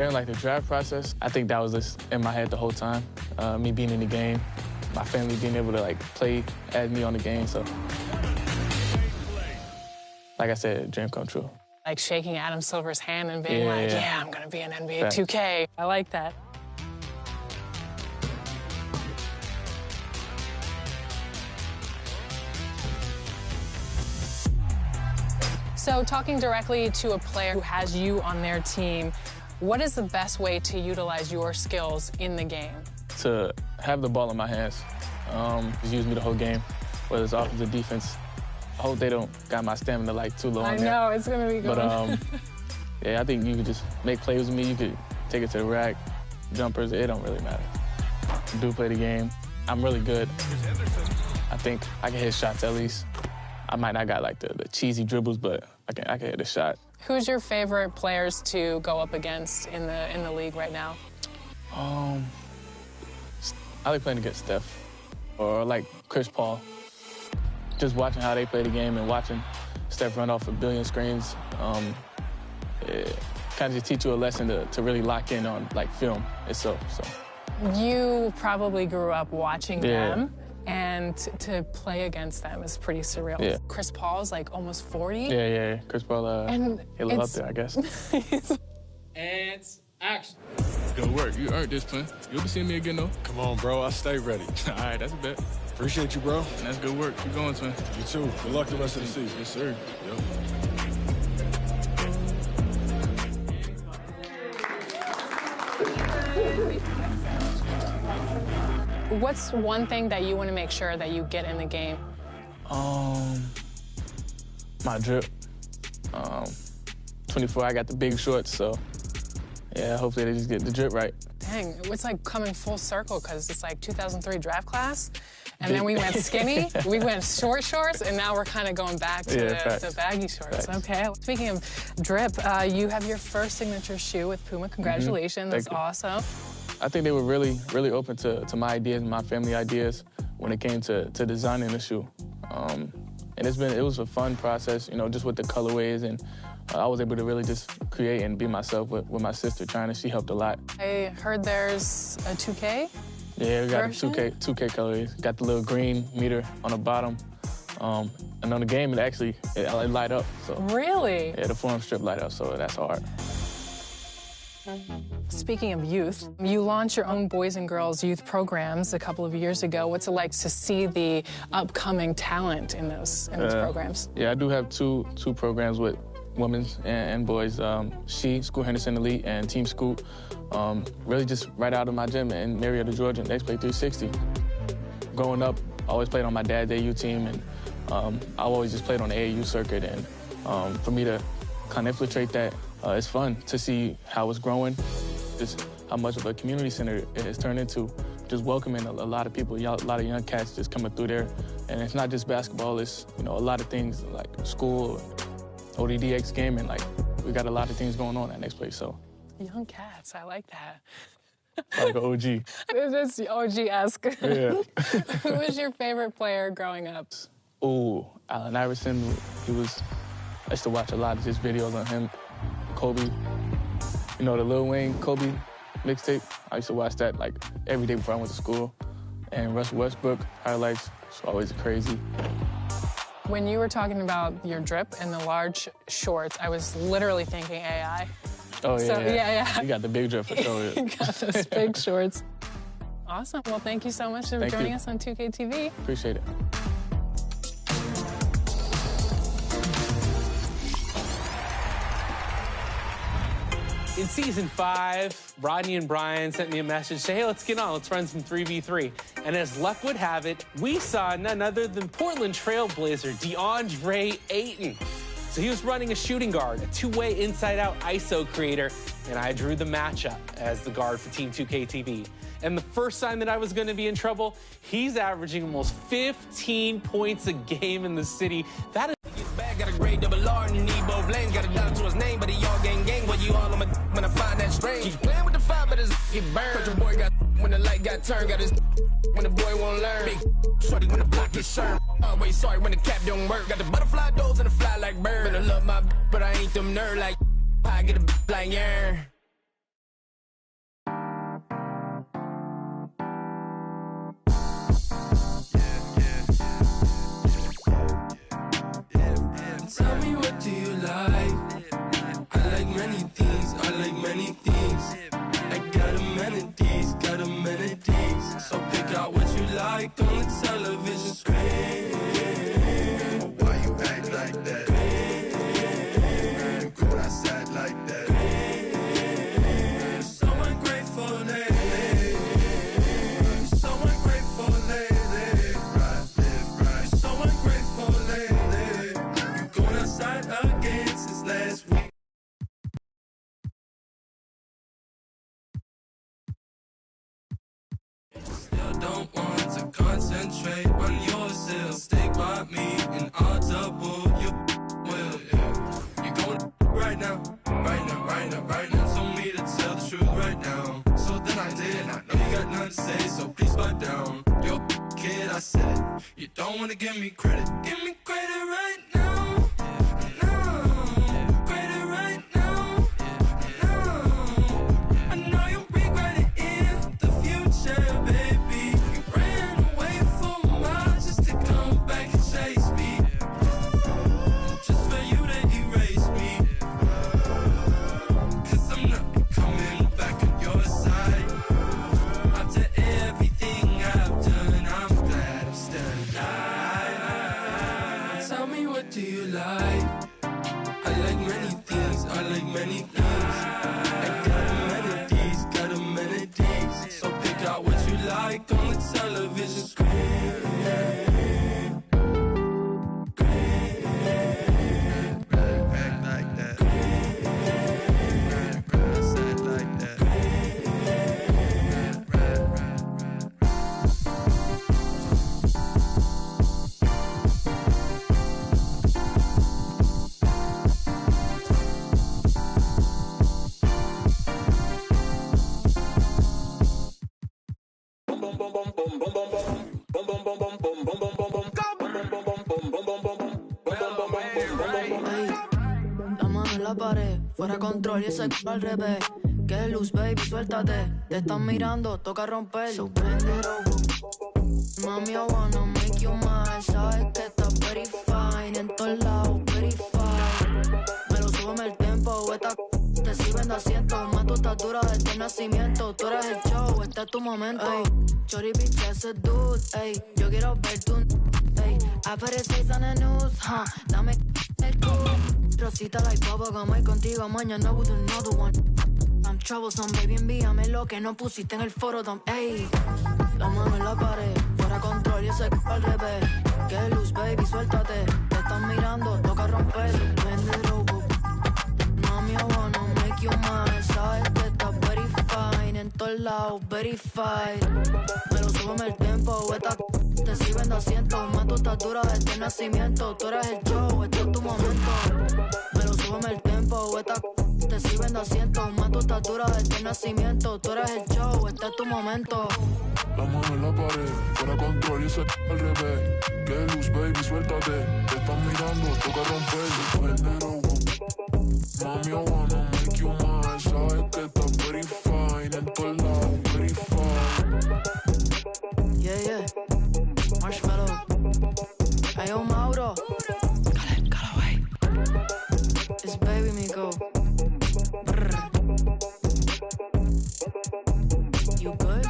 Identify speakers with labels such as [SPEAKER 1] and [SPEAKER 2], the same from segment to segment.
[SPEAKER 1] During like the draft process, I think that was just in my head the whole time. Me being in the game, my family being able to like play as me on the game. So, like I said, dream come true.
[SPEAKER 2] Like shaking Adam Silver's hand and being like, yeah, I'm gonna be an NBA 2K. I like that. So talking directly to a player who has you on their team, what is the best way to utilize your skills in the game?
[SPEAKER 1] To have the ball in my hands, just use me the whole game, whether it's offense or defense. I hope they don't got my stamina like too low on there.
[SPEAKER 2] I know, it's gonna be good.
[SPEAKER 1] But yeah, I think you could just make plays with me. You could take it to the rack, jumpers, it don't really matter. I do play the game. I'm really good. I think I can hit shots at least. I might not got like the cheesy dribbles, but I can hit a shot.
[SPEAKER 2] Who's your favorite players to go up against in the league right now?
[SPEAKER 1] I like playing against Steph or like Chris Paul. Just watching how they play the game and watching Steph run off a billion screens, it kind of just teach you a lesson to really lock in on like film itself. So
[SPEAKER 2] you probably grew up watching them. And to play against them is pretty surreal.
[SPEAKER 1] Yeah.
[SPEAKER 2] Chris Paul's like almost 40.
[SPEAKER 1] Yeah. Chris Paul, he live up there, I guess.
[SPEAKER 3] And action.
[SPEAKER 1] Good work. You earned this, man. You'll be seeing me again, though.
[SPEAKER 4] Come on, bro. I stay ready.
[SPEAKER 1] All right, that's a bet.
[SPEAKER 4] Appreciate you, bro.
[SPEAKER 1] And that's good work. Keep going, twin.
[SPEAKER 4] You too. Good luck the rest of the season.
[SPEAKER 1] Yes, sir.
[SPEAKER 4] Yep.
[SPEAKER 2] What's one thing that you want to make sure that you get in the game?
[SPEAKER 1] My drip. 24, I got the big shorts, so yeah, hopefully they just get the drip right.
[SPEAKER 2] Dang, it's like coming full circle because it's like 2003 draft class, and then we went skinny, we went short shorts, and now we're kind of going back to the baggy shorts.
[SPEAKER 1] Facts.
[SPEAKER 2] Okay. Speaking of drip, you have your first signature shoe with Puma. Congratulations. That's awesome.
[SPEAKER 1] I think they were really open to my ideas and my family ideas when it came to designing the shoe. And it was a fun process, you know, just with the colorways, and I was able to really just create and be myself with my sister, she helped a lot.
[SPEAKER 2] I heard there's a 2K
[SPEAKER 1] Yeah, we got
[SPEAKER 2] version?
[SPEAKER 1] a 2K colorways. Got the little green meter on the bottom. And on the game, it light up. So
[SPEAKER 2] Really?
[SPEAKER 1] yeah, the forum strip light up, so that's hard.
[SPEAKER 2] Speaking of youth, you launched your own boys and girls youth programs a couple of years ago. What's it like to see the upcoming talent in those programs?
[SPEAKER 1] Yeah, I do have two programs with women's and boys. Scoot Henderson Elite and Team Scoot. Really just right out of my gym in Marietta, Georgia, and they play 360. Growing up, I always played on my dad's AU team, and I always just played on the AAU circuit. And for me to kind of infiltrate that, it's fun to see how it's growing, just how much of a community center it has turned into, just welcoming a lot of people, a lot of young cats just coming through there. And it's not just basketball, it's, you know, a lot of things like school, ODDX gaming, like we got a lot of things going on at Next Place, so.
[SPEAKER 2] Young cats, I like that.
[SPEAKER 1] Like an OG.
[SPEAKER 2] It's OG-esque.
[SPEAKER 1] Yeah.
[SPEAKER 2] Who was your favorite player growing up?
[SPEAKER 1] Ooh, Allen Iverson, I used to watch a lot of his videos on him. Kobe, you know, the Lil Wayne Kobe mixtape. I used to watch that like every day before I went to school. And Russell Westbrook highlights, it's always crazy.
[SPEAKER 2] When you were talking about your drip and the large shorts, I was literally thinking AI.
[SPEAKER 1] Oh, yeah,
[SPEAKER 2] So, yeah.
[SPEAKER 1] You got the big drip for sure.
[SPEAKER 2] You got those big shorts. Awesome. Well, thank you so much for joining us on 2K TV.
[SPEAKER 1] Appreciate it.
[SPEAKER 3] In season 5, Rodney and Brian sent me a message, say, hey, let's get on, let's run some 3v3. And as luck would have it, we saw none other than Portland Trailblazer DeAndre Ayton. So he was running a shooting guard, a two-way inside-out ISO creator, and I drew the matchup as the guard for Team 2K TV. And the first time that I was going to be in trouble, he's averaging almost 15 points a game in the city. That is
[SPEAKER 5] Got a grade double R and need both lanes. Got a dollar to his name, but he all gang. What you all on my when I find that strange. Keep playing with the fire, but his get burned. But your boy got when the light got turned. Got his when the boy won't learn. Big shorty when the block is sharp. Always sorry when the cap don't work. Got the butterfly doors and the fly like bird. Better love my but I ain't them nerd like I get a like yeah. Concentrate on yourself. Stay by me and I'll double your will. Yeah. You going right now, right now, right now, right now. Told me to tell the truth right now. So then I did. I know you got nothing to say, so please butt down. Yo, kid, I said you don't wanna give me credit. Give me credit right now.
[SPEAKER 6] Fuera control y ese al revés. Que luz, baby, suéltate. Te están mirando, toca romper. So bend it over. Mami, I wanna make you mine. Sabes que estás very fine. En todos lados, very fine. Me lo súbeme el tempo. Esta te sirven de asiento. Más tu estatura desde el nacimiento. Tú eres el show, este es tu momento. Chori, bitch, ese dude. Ey, yo quiero ver tu. Ey, I put it face on the news. Dame el culo. Rosita like bubblegum, hoy contigo, mañana with another one. I'm troublesome, baby, envíame lo que no pusiste en el foro, ey. La mano en la pared, fuera control y ese al revés. Que luz, baby, suéltate. Te están mirando, toca romper. Bend it over. Mami, I wanna make you mine. Sabes que estás very fine. En todos lados, very fine. Me lo súbeme el tempo, esta te sirven de asiento. Más tu estatura desde el nacimiento. Tú eres el show, este es tu momento. Me lo súbeme el tempo, esta te sirven de asiento. Más tu estatura desde el nacimiento. Tú eres el show, este es tu momento.
[SPEAKER 7] La mano en la pared, fuera control y ese al revés. Que luz, baby, suéltate. Te están mirando, toca romper. Vendero, mami, I wanna make you mine. Sabes que estás very fine. En todos lados, very fine.
[SPEAKER 6] Yeah, yeah. Marshmallow. Ayo, Mauro. Callaway. It's baby Miko. Brr. You good?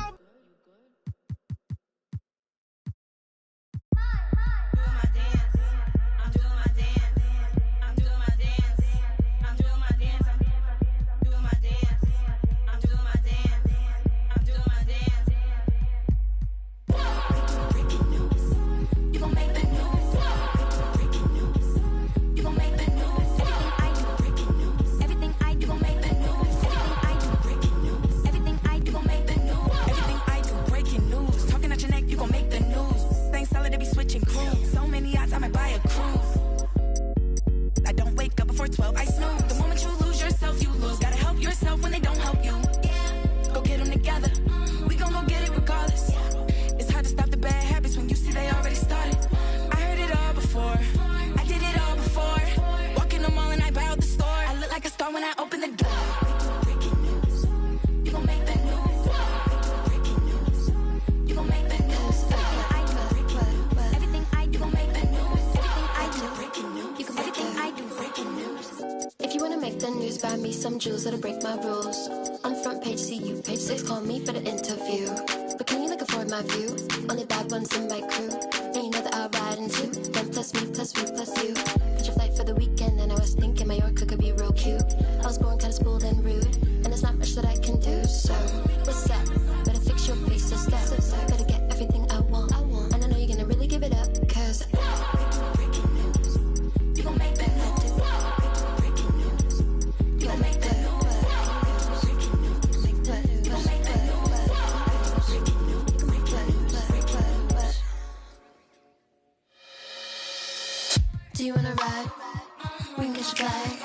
[SPEAKER 6] Jewels that'll break my rules. On front page, see you. Page 6, call me for the interview. But can you look afford my view? Only bad ones in my crew. And you know that I'll ride into. Them plus me, plus me, plus you. Catch a flight for the weekend, and I was thinking Mallorca could be real cute. I was born kinda spoiled and rude, and there's not much that I can do. So, what's up? Better fix your face or step. Better get everything I want. And I know you're gonna really give it up. Cause breaking news. You gon' make that noise. Breaking news. You gon' make that. ride? We can catch a flight.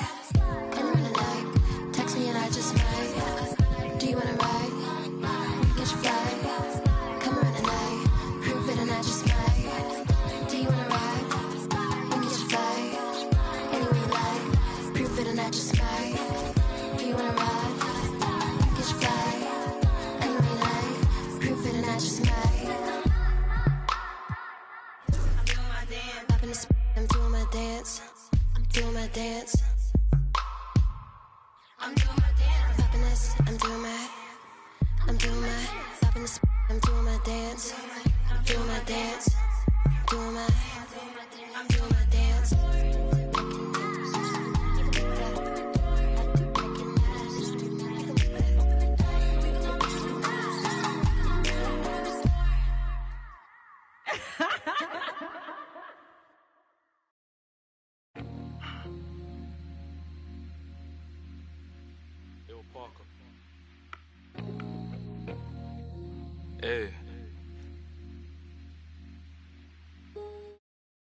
[SPEAKER 6] Anywhere in the night. Text me and I just might. Do you wanna ride? We can catch a flight. Come around the night. Prove it and I just might. Do you wanna ride? We can catch a flight. Anywhere you like. Prove it and I just might. Do you wanna ride? We can catch a flight. Anywhere you like. Prove it and I just might. I'm doing my dance. I'm doing my dance. I'm doing my dance. Popping this. I'm doing my. Popping this. I'm doing my dance. I'm doing my dance. Doing my. I'm doing my dance.
[SPEAKER 8] Hey.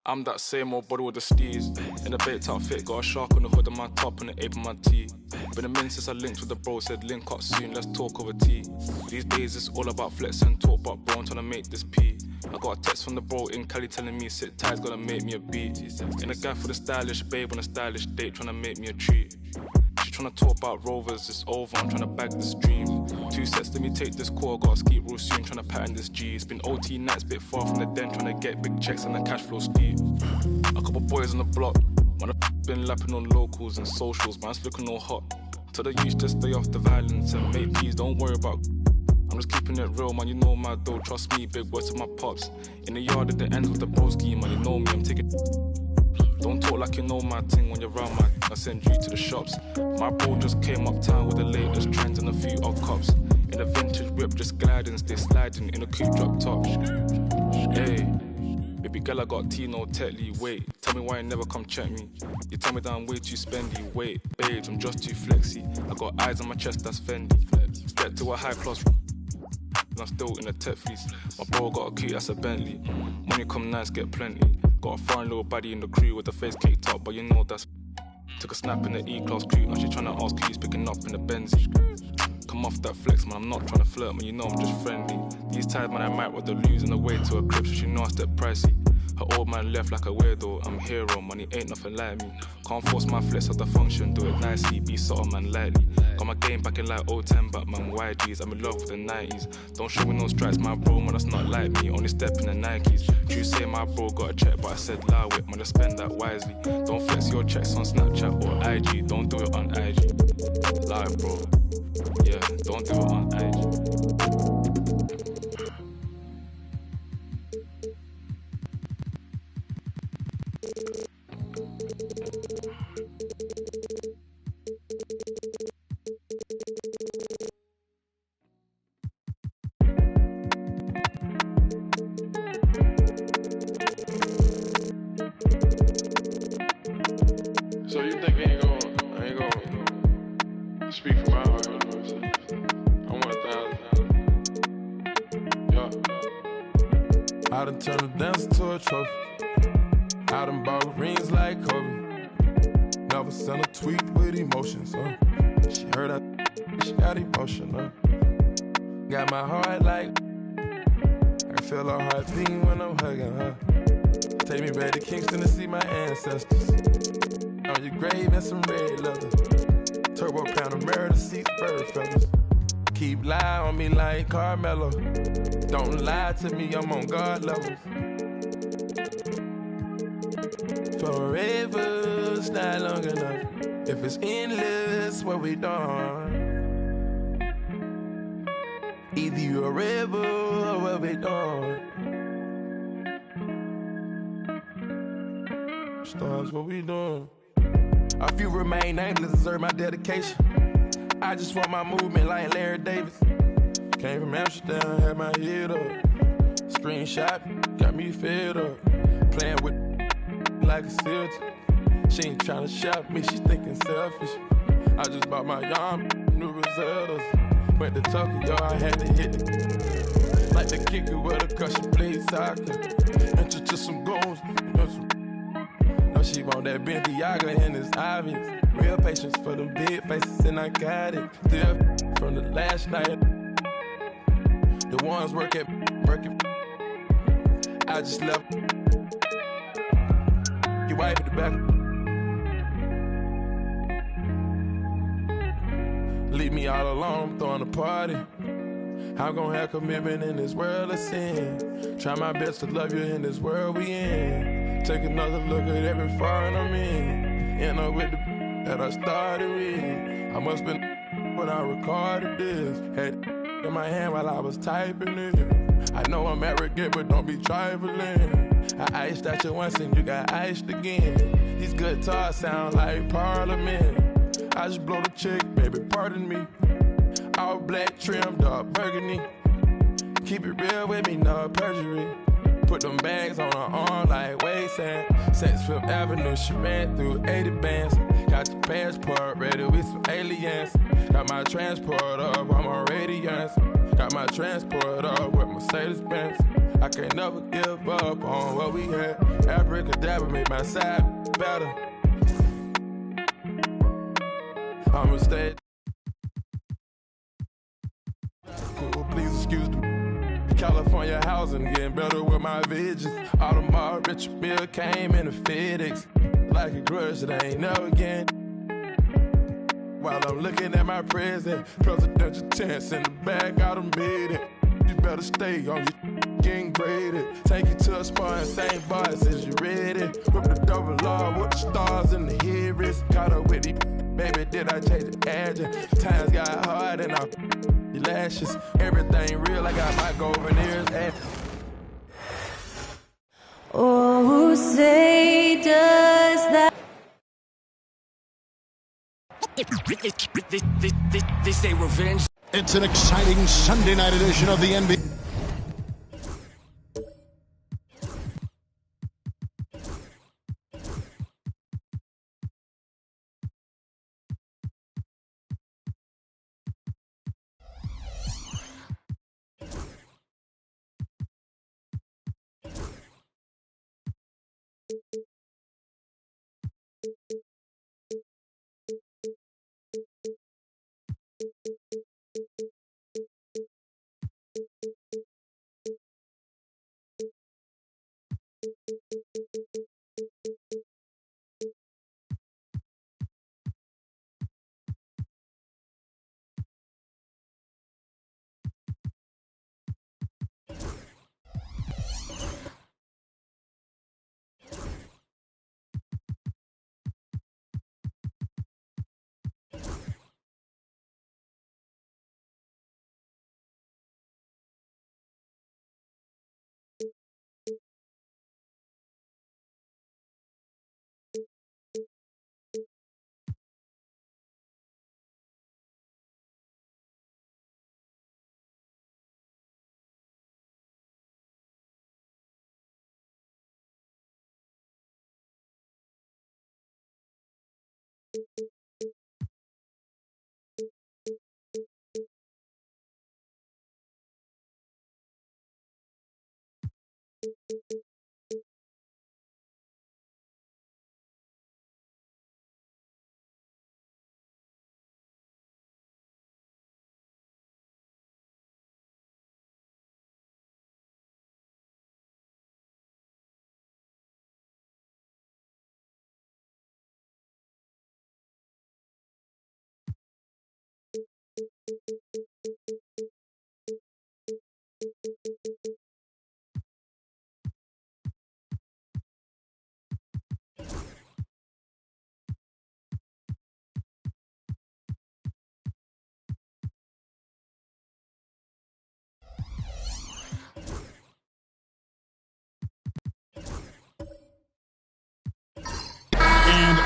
[SPEAKER 8] I'm that same old body with the steez. In a baked outfit, got a shark on the hood of my top and the ape on my tee. Been a minute since I linked with the bro, said link up soon, let's talk over tea. These days it's all about flex and talk, but bro, I'm trying to make this pee. I got a text from the bro in Cali telling me sit tight, gonna make me a beat. In a guy for the stylish babe on a stylish date, trying to make me a treat. She tryna talk about rovers, it's over, I'm tryna bag this dream. 2 sets, let me take this call, gotta ski real soon, tryna pattern this G. It's been OT nights, bit far from the den, tryna get big checks and the cash flow steep. A couple boys on the block, man, I've been lapping on locals and socials, man's looking all hot. Tell the youth to stay off the violence and make peace, don't worry about. I'm just keeping it real, man, you know my dough, trust me, big words to my pops. In the yard at the end with the broski, man, you know me, I'm taking. Don't talk like you know my thing when you're around my. I send you to the shops. My bro just came uptown with the latest trends and a few odd cops. In a vintage whip, just gliding, stay sliding in a coupe drop top. Hey, baby girl, I got Tino Tetley. Wait, tell me why you never come check me. You tell me that I'm way too spendy. Wait, babes, I'm just too flexy. I got eyes on my chest, that's Fendi. Get to a high class. I'm still in a tech fleece. My bro got a coupe, that's a Bentley. Money come nice, get plenty. Got a foreign little baddie in the crew with the face caked up, but you know that's. Took a snap in the E-class coupe, now she tryna ask who's picking up in the Benzie. Come off that flex, man, I'm not tryna flirt, man, you know I'm just friendly. These times, man, I might want to lose on the way to a crib, so she know I step pricey. Her old man left like a weirdo, I'm a hero, man, he ain't nothing like me. Can't force my flex at the function, do it nicely, be subtle, man, lightly. Got my game back in like 010, but man, YGs, I'm in love with the 90s. Don't show me no stripes, my bro, man, that's not like me, only step in the Nikes. True say my bro got a check, but I said allow it, man, just spend that wisely. Don't flex your checks on Snapchat or IG, don't do it on IG. Lie, bro, yeah, don't do it on IG.
[SPEAKER 7] So you think I ain't gonna speak from my heart, you know what I'm saying? I want 1,000. Yeah. I done turned a dancer to a trophy. I done bought rings like Kobe. Never sent a tweet with emotions, huh? She heard that, she got emotion, huh? Got my heart like, I can feel her heart beating when I'm hugging her. Take me back to Kingston to see my ancestors. On your grave and some red leather. Turbo pound of mirror to see bird feathers. Keep lying on me like Carmelo. Don't lie to me, I'm on God levels. Forever's not long enough. If it's endless, what we done? Either you a rebel or what we done? Stars, what we doing? A few remain nameless, deserve my dedication. I just want my movement like Larry Davis. Came from Amsterdam, had my head up. Screenshot, got me fed up. Playing with like a filter. She ain't tryna shop me, she thinking selfish. I just bought my yarn, new Rosellas. Went to Tokyo, I had to hit it. Like the kicker with a cushion, played soccer. Enter to some goals,
[SPEAKER 9] know she want that Balenciaga and it's obvious. Real patience for them big faces and I got it. Still from the last night. The ones working. I just left. Your wife at the back. Leave me all alone, I'm throwing a party. I'm gonna have commitment in this world of sin. Try my best to love you in this world we in. Take another look at every foreign I'm in. End up with the that I started with. I must been when I recorded this. Had in my hand while I was typing it. I know I'm arrogant, but don't be trifling. I iced out you once and you got iced again. These guitars sound like Parliament. I just blow the chick, baby, pardon me. All black trim, dark burgundy. Keep it real with me, no perjury. Put them bags on her arm like waistband. Sex Fifth Avenue, she ran through 80 bands. Got the passport ready with some aliens. Got my transport up, I'm on radiance. Got my transport up with Mercedes-Benz. I can't never give up on what we had. Abracadabra make my side better. I'ma stay. Cool, please excuse me. California housing getting better with my visions. Audemars Richard Mille came in a FedEx. Like a grudge that I ain't never again. While I'm looking at my present, presidential tense in the back, I done made it. You better stay on your getting graded. Take you to a spot in St. Barts as you ready. Whip the double R with the stars in the hearings. Caught up with the baby, did I change the agent? Times got hard and I your lashes. Everything real, I got my gold veneers.
[SPEAKER 10] Oh, say does that
[SPEAKER 5] they say revenge.
[SPEAKER 11] It's an exciting Sunday night edition of the NBA.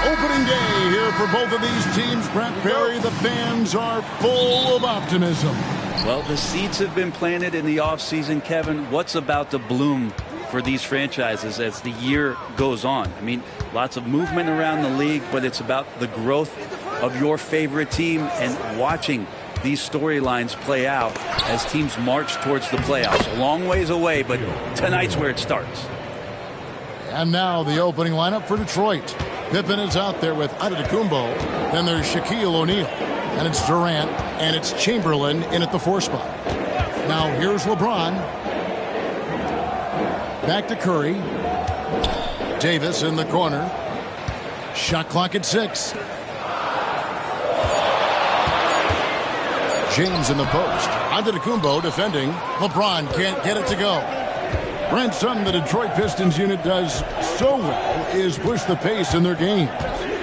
[SPEAKER 11] Opening day here for both of these teams. Brent Barry, the fans are full of optimism.
[SPEAKER 12] Well, the seeds have been planted in the offseason, Kevin. What's about to bloom for these franchises as the year goes on? I mean, lots of movement around the league, but it's about the growth of your favorite team and watching these storylines play out as teams march towards the playoffs. A long ways away, but tonight's where it starts.
[SPEAKER 11] And now the opening lineup for Detroit. Pippen is out there with Antetokounmpo. Then there's Shaquille O'Neal. And it's Durant. And it's Chamberlain in at the 4 spot. Now here's LeBron. Back to Curry. Davis in the corner. Shot clock at 6. James in the post. Antetokounmpo defending. LeBron can't get it to go. Brent, something the Detroit Pistons unit does so well is push the pace in their game.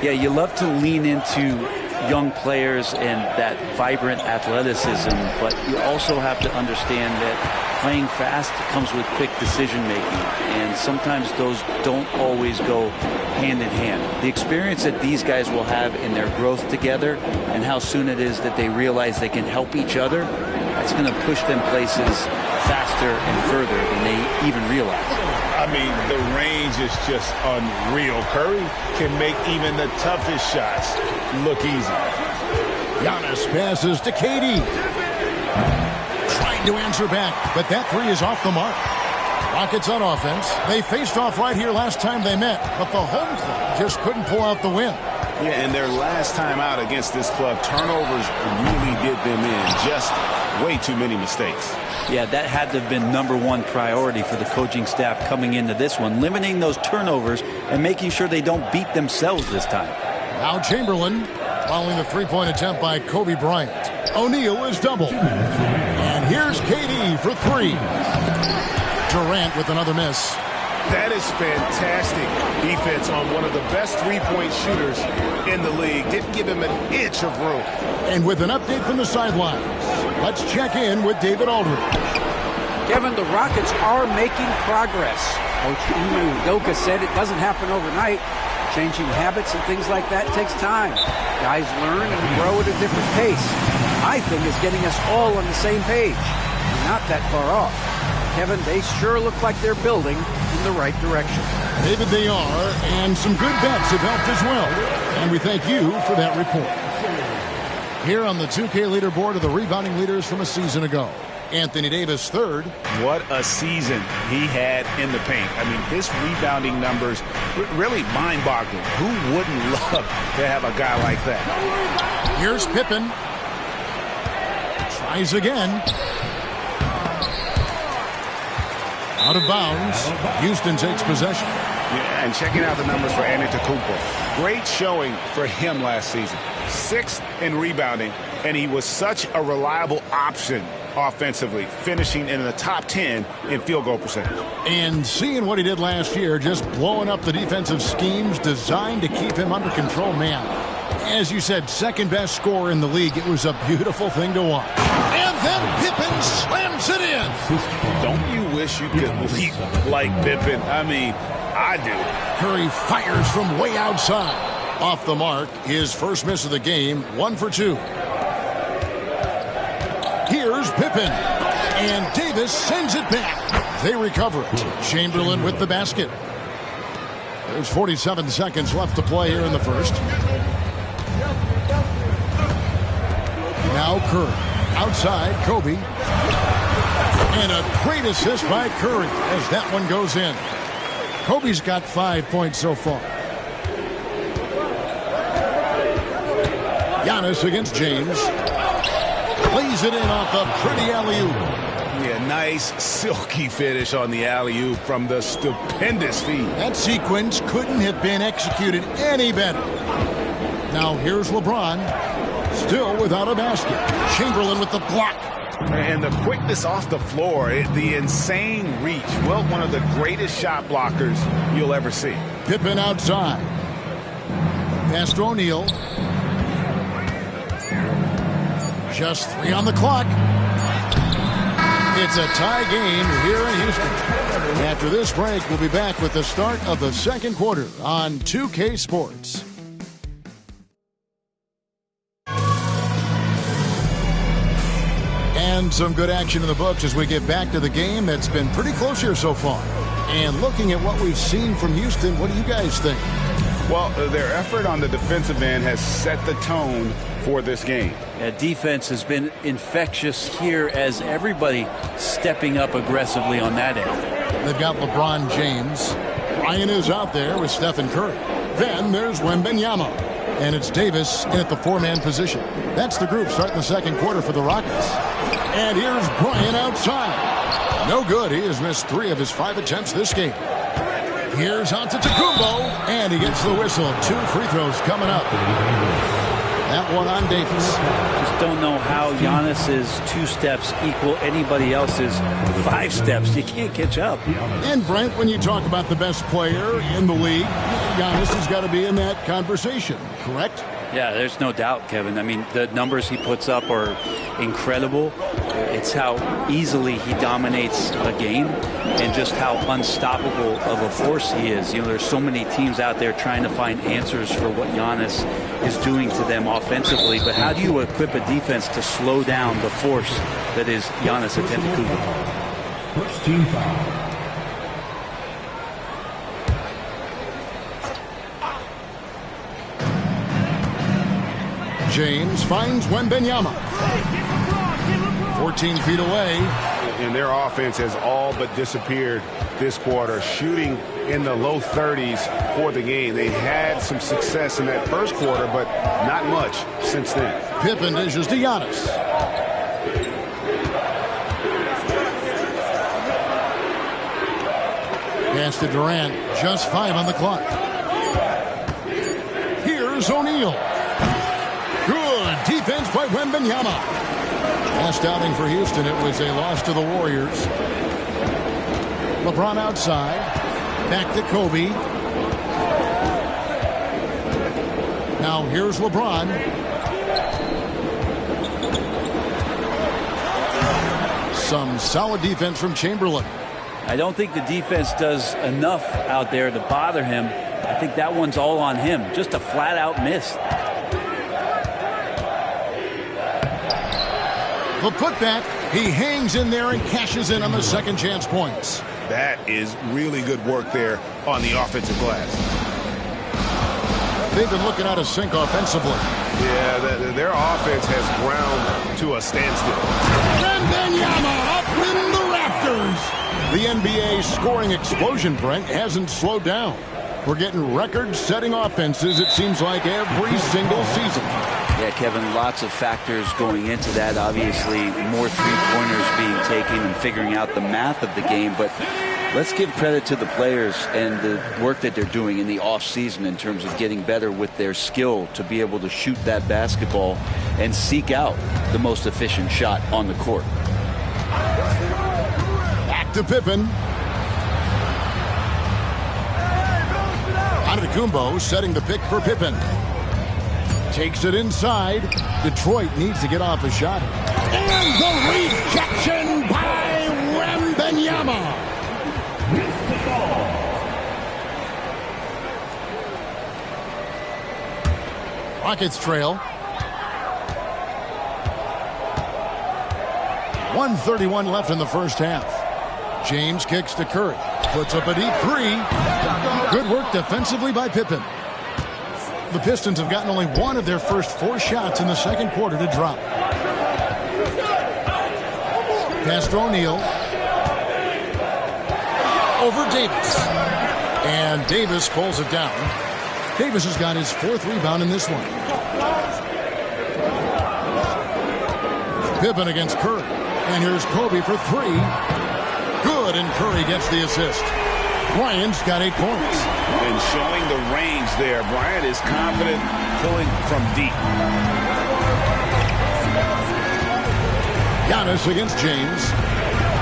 [SPEAKER 12] Yeah, you love to lean into young players and that vibrant athleticism, but you also have to understand that playing fast comes with quick decision making, and sometimes those don't always go hand in hand. The experience that these guys will have in their growth together and how soon it is that they realize they can help each other, that's going to push them places faster and further than they even realize.
[SPEAKER 13] I mean, the range is just unreal. Curry can make even the toughest shots look easy.
[SPEAKER 11] Giannis passes to KD. Trying to answer back, but that 3 is off the mark. Rockets on offense. They faced off right here last time they met, but the home club just couldn't pull out the win.
[SPEAKER 13] Yeah, and their last time out against this club, turnovers really did them in. Just way too many mistakes.
[SPEAKER 12] Yeah, that had to have been #1 priority for the coaching staff coming into this one, limiting those turnovers and making sure they don't beat themselves this time.
[SPEAKER 11] Now Chamberlain following the 3-point attempt by Kobe Bryant. O'Neal is doubled. And here's KD for 3. Durant with another miss.
[SPEAKER 13] That is fantastic defense on one of the best 3-point shooters in the league. Didn't give him an inch of room.
[SPEAKER 11] And with an update from the sidelines, let's check in with David Aldridge.
[SPEAKER 14] Kevin, the Rockets are making progress. Coach Ime Udoka said it doesn't happen overnight. Changing habits and things like that takes time. Guys learn and grow at a different pace. My thing is getting us all on the same page. We're not that far off. Kevin, they sure look like they're building in the right direction.
[SPEAKER 11] David, they are, and some good bets have helped as well. And we thank you for that report. Here on the 2K leaderboard are the rebounding leaders from a season ago. Anthony Davis, 3rd.
[SPEAKER 13] What a season he had in the paint. I mean, his rebounding numbers really mind-boggling. Who wouldn't love to have a guy like that?
[SPEAKER 11] Here's Pippen. Tries again. Out of bounds. Houston takes possession.
[SPEAKER 13] Yeah, and checking out the numbers for Antetokounmpo. Great showing for him last season. 6th in rebounding, and he was such a reliable option offensively, finishing in the top 10 in field goal percentage.
[SPEAKER 11] And seeing what he did last year, just blowing up the defensive schemes designed to keep him under control, man. As you said, 2nd best scorer in the league. It was a beautiful thing to watch. And then Pippen slams it in.
[SPEAKER 13] Don't you wish you could leap like Pippen? I mean, I do.
[SPEAKER 11] Curry fires from way outside. Off the mark, his first miss of the game, 1 for 2. Here's Pippen. And Davis sends it back. They recover it. Chamberlain with the basket. There's 47 seconds left to play here in the first. Now Curry. Outside, Kobe. And a great assist by Curry as that one goes in. Kobe's got 5 points so far. Giannis against James. Lays it in off the pretty alley-oop.
[SPEAKER 13] Yeah, nice silky finish on the alley-oop from the stupendous feed.
[SPEAKER 11] That sequence couldn't have been executed any better. Now here's LeBron. Still without a basket. Chamberlain with the block.
[SPEAKER 13] And the quickness off the floor, the insane reach. Well, one of the greatest shot blockers you'll ever see.
[SPEAKER 11] Pippen outside. Pass to O'Neal. Just 3 on the clock. It's a tie game here in Houston. After this break, we'll be back with the start of the second quarter on 2K Sports. And some good action in the books as we get back to the game that's been pretty close here so far. And looking at what we've seen from Houston, what do you guys think?
[SPEAKER 13] Well, their effort on the defensive end has set the tone for this game.
[SPEAKER 12] Yeah, defense has been infectious here as everybody stepping up aggressively on that end.
[SPEAKER 11] They've got LeBron James. Bryant is out there with Stephen Curry. Then there's Wembanyama. And it's Davis in at the 4-man position. That's the group starting the second quarter for the Rockets. And here's Bryant outside. No good. He has missed 3 of his 5 attempts this game. Here's Antetokounmpo, and he gets the whistle. 2 free throws coming up. That one on Davis.
[SPEAKER 12] Just don't know how Giannis's 2 steps equal anybody else's 5 steps. You can't catch up.
[SPEAKER 11] And Brent, when you talk about the best player in the league, Giannis has got to be in that conversation, correct?
[SPEAKER 12] Yeah, there's no doubt, Kevin. I mean, the numbers he puts up are incredible. It's how easily he dominates a game and just how unstoppable of a force he is. You know, there's so many teams out there trying to find answers for what Giannis is doing to them offensively. But how do you equip a defense to slow down the force that is Giannis Antetokounmpo?
[SPEAKER 15] First team foul.
[SPEAKER 11] James finds Wembanyama. 14 feet away.
[SPEAKER 13] And their offense has all but disappeared this quarter, shooting in the low 30s for the game. They had some success in that first quarter, but not much since then.
[SPEAKER 11] Pippen dishes to Giannis. Pass to Durant. Just 5 on the clock. Here's O'Neal. Good defense by Wembanyama. Last outing for Houston, it was a loss to the Warriors. LeBron outside. Back to Kobe. Now here's LeBron. Some solid defense from Chamberlain.
[SPEAKER 12] I don't think the defense does enough out there to bother him. I think that one's all on him. Just a flat-out miss.
[SPEAKER 11] The putback, he hangs in there and cashes in on the second chance points.
[SPEAKER 13] That is really good work there on the offensive glass.
[SPEAKER 11] They've been looking out of sync offensively.
[SPEAKER 13] Yeah, their offense has ground to a standstill.
[SPEAKER 11] Wembanyama up in the rafters. The NBA scoring explosion, Brent, hasn't slowed down. We're getting record-setting offenses, it seems like, every single season.
[SPEAKER 12] Yeah, Kevin, lots of factors going into that. Obviously, more three-pointers being taken and figuring out the math of the game. But let's give credit to the players and the work that they're doing in the off-season in terms of getting better with their skill to be able to shoot that basketball and seek out the most efficient shot on the court.
[SPEAKER 11] Back to Pippen. Antetokounmpo setting the pick for Pippen. Takes it inside. Detroit needs to get off a shot. And the rejection by Wembanyama. Rockets trail. 1:31 left in the first half. James kicks to Curry. Puts up a deep 3. Good work defensively by Pippen. The Pistons have gotten only 1 of their first 4 shots in the second quarter to drop. Pass to O'Neal. Over Davis. And Davis pulls it down. Davis has got his 4th rebound in this one. Pippen against Curry. And here's Kobe for 3. Good, and Curry gets the assist. Bryant's got 8 points.
[SPEAKER 13] And showing the range there. Bryant is confident pulling from deep.
[SPEAKER 11] Giannis against James.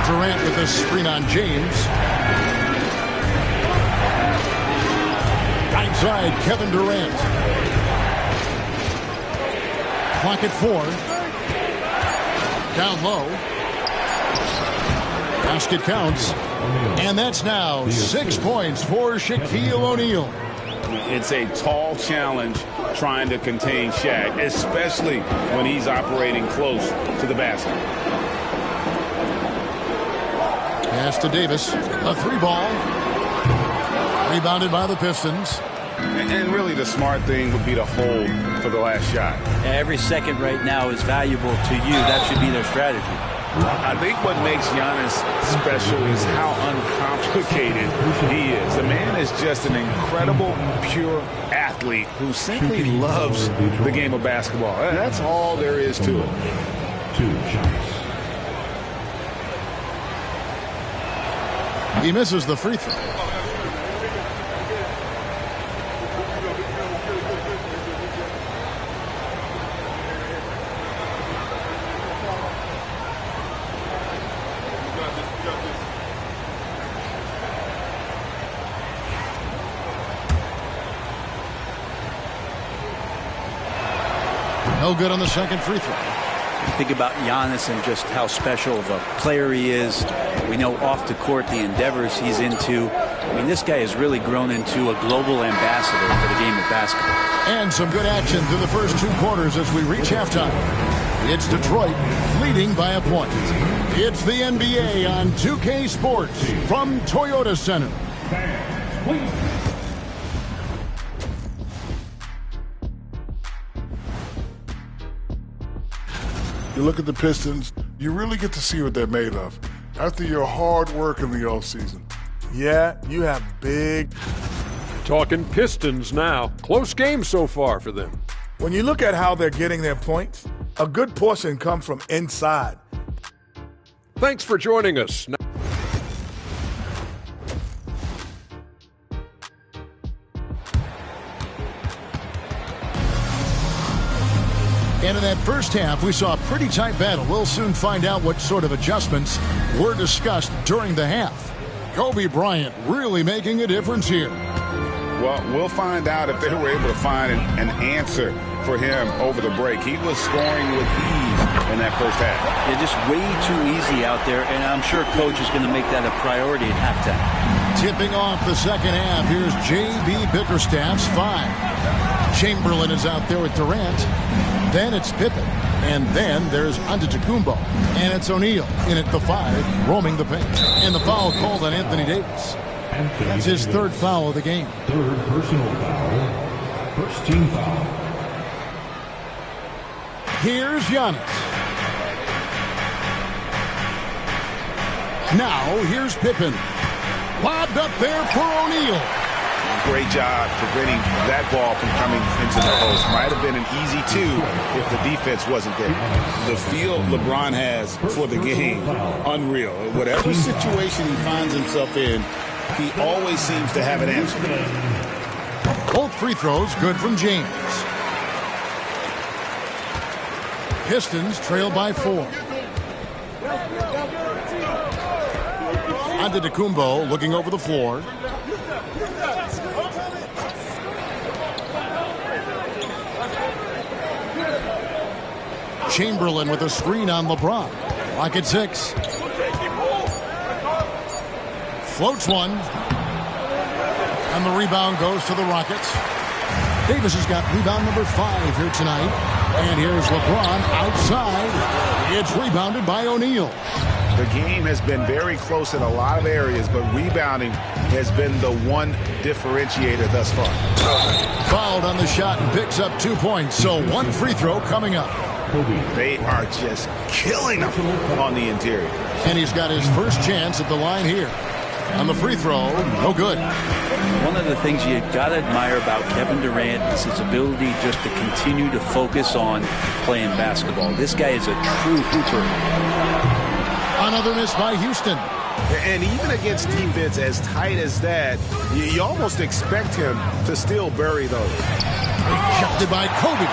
[SPEAKER 11] Durant with a screen on James. Right side, Kevin Durant. Clock at 4. Down low. Basket counts. And that's now 6 points for Shaquille O'Neal.
[SPEAKER 13] It's a tall challenge trying to contain Shaq, especially when he's operating close to the basket.
[SPEAKER 11] Pass to Davis. A 3-ball. Rebounded by the Pistons.
[SPEAKER 13] And really the smart thing would be to hold for the last shot.
[SPEAKER 12] Every second right now is valuable to you. That should be their strategy.
[SPEAKER 13] I think what makes Giannis special is how uncomplicated he is. The man is just an incredible, pure athlete who simply loves the game of basketball. That's all there is to it.
[SPEAKER 11] 2 shots. He misses the free throw. No good on the second free throw.
[SPEAKER 12] Think about Giannis and just how special of a player he is. We know off the court the endeavors he's into. I mean, this guy has really grown into a global ambassador for the game of basketball.
[SPEAKER 11] And some good action through the first 2 quarters as we reach halftime. It's Detroit leading by a point. It's the NBA on 2K Sports from Toyota Center.
[SPEAKER 7] You look at the Pistons, you really get to see what they're made of. After your hard work in the offseason.
[SPEAKER 15] Yeah, you have big...
[SPEAKER 16] Talking Pistons now. Close game so far for them.
[SPEAKER 15] When you look at how they're getting their points, a good portion come from inside.
[SPEAKER 16] Thanks for joining us.
[SPEAKER 11] And in that first half, we saw a pretty tight battle. We'll soon find out what sort of adjustments were discussed during the half. Kobe Bryant really making a difference here.
[SPEAKER 13] Well, we'll find out if they were able to find an answer for him over the break. He was scoring with ease in that first half.
[SPEAKER 12] Yeah, just way too easy out there, and I'm sure Coach is going to make that a priority at halftime.
[SPEAKER 11] Tipping off the second half, here's J.B. Bickerstaff's 5. Chamberlain is out there with Durant. Then it's Pippen. And then there's Antetokounmpo. And it's O'Neal in at the 5, roaming the paint. And the foul called on Anthony Davis. That's his 3rd foul of the game.
[SPEAKER 17] 3rd personal foul. First team foul.
[SPEAKER 11] Here's Giannis. Now here's Pippen. Lobbed up there for O'Neal.
[SPEAKER 13] Great job preventing that ball from coming into the post. Might have been an easy 2 if the defense wasn't there. The feel LeBron has for the game, unreal. Whatever situation he finds himself in, he always seems to have an answer.
[SPEAKER 11] Both free throws good from James. Pistons trail by 4. Antetokounmpo looking over the floor. Chamberlain with a screen on LeBron. Clock at 6. Floats one. And the rebound goes to the Rockets. Davis has got rebound number 5 here tonight. And here's LeBron outside. It's rebounded by O'Neal.
[SPEAKER 13] The game has been very close in a lot of areas, but rebounding has been the one differentiator thus far.
[SPEAKER 11] Fouled on the shot and picks up 2 points. So 1 free throw coming up.
[SPEAKER 13] They are just killing him on the interior.
[SPEAKER 11] And he's got his first chance at the line here. On the free throw, no good.
[SPEAKER 12] One of the things you got to admire about Kevin Durant is his ability just to continue to focus on playing basketball. This guy is a true hooper.
[SPEAKER 11] Another miss by Houston.
[SPEAKER 13] And even against defense as tight as that, you almost expect him to still bury those.
[SPEAKER 11] Rejected by Kobe.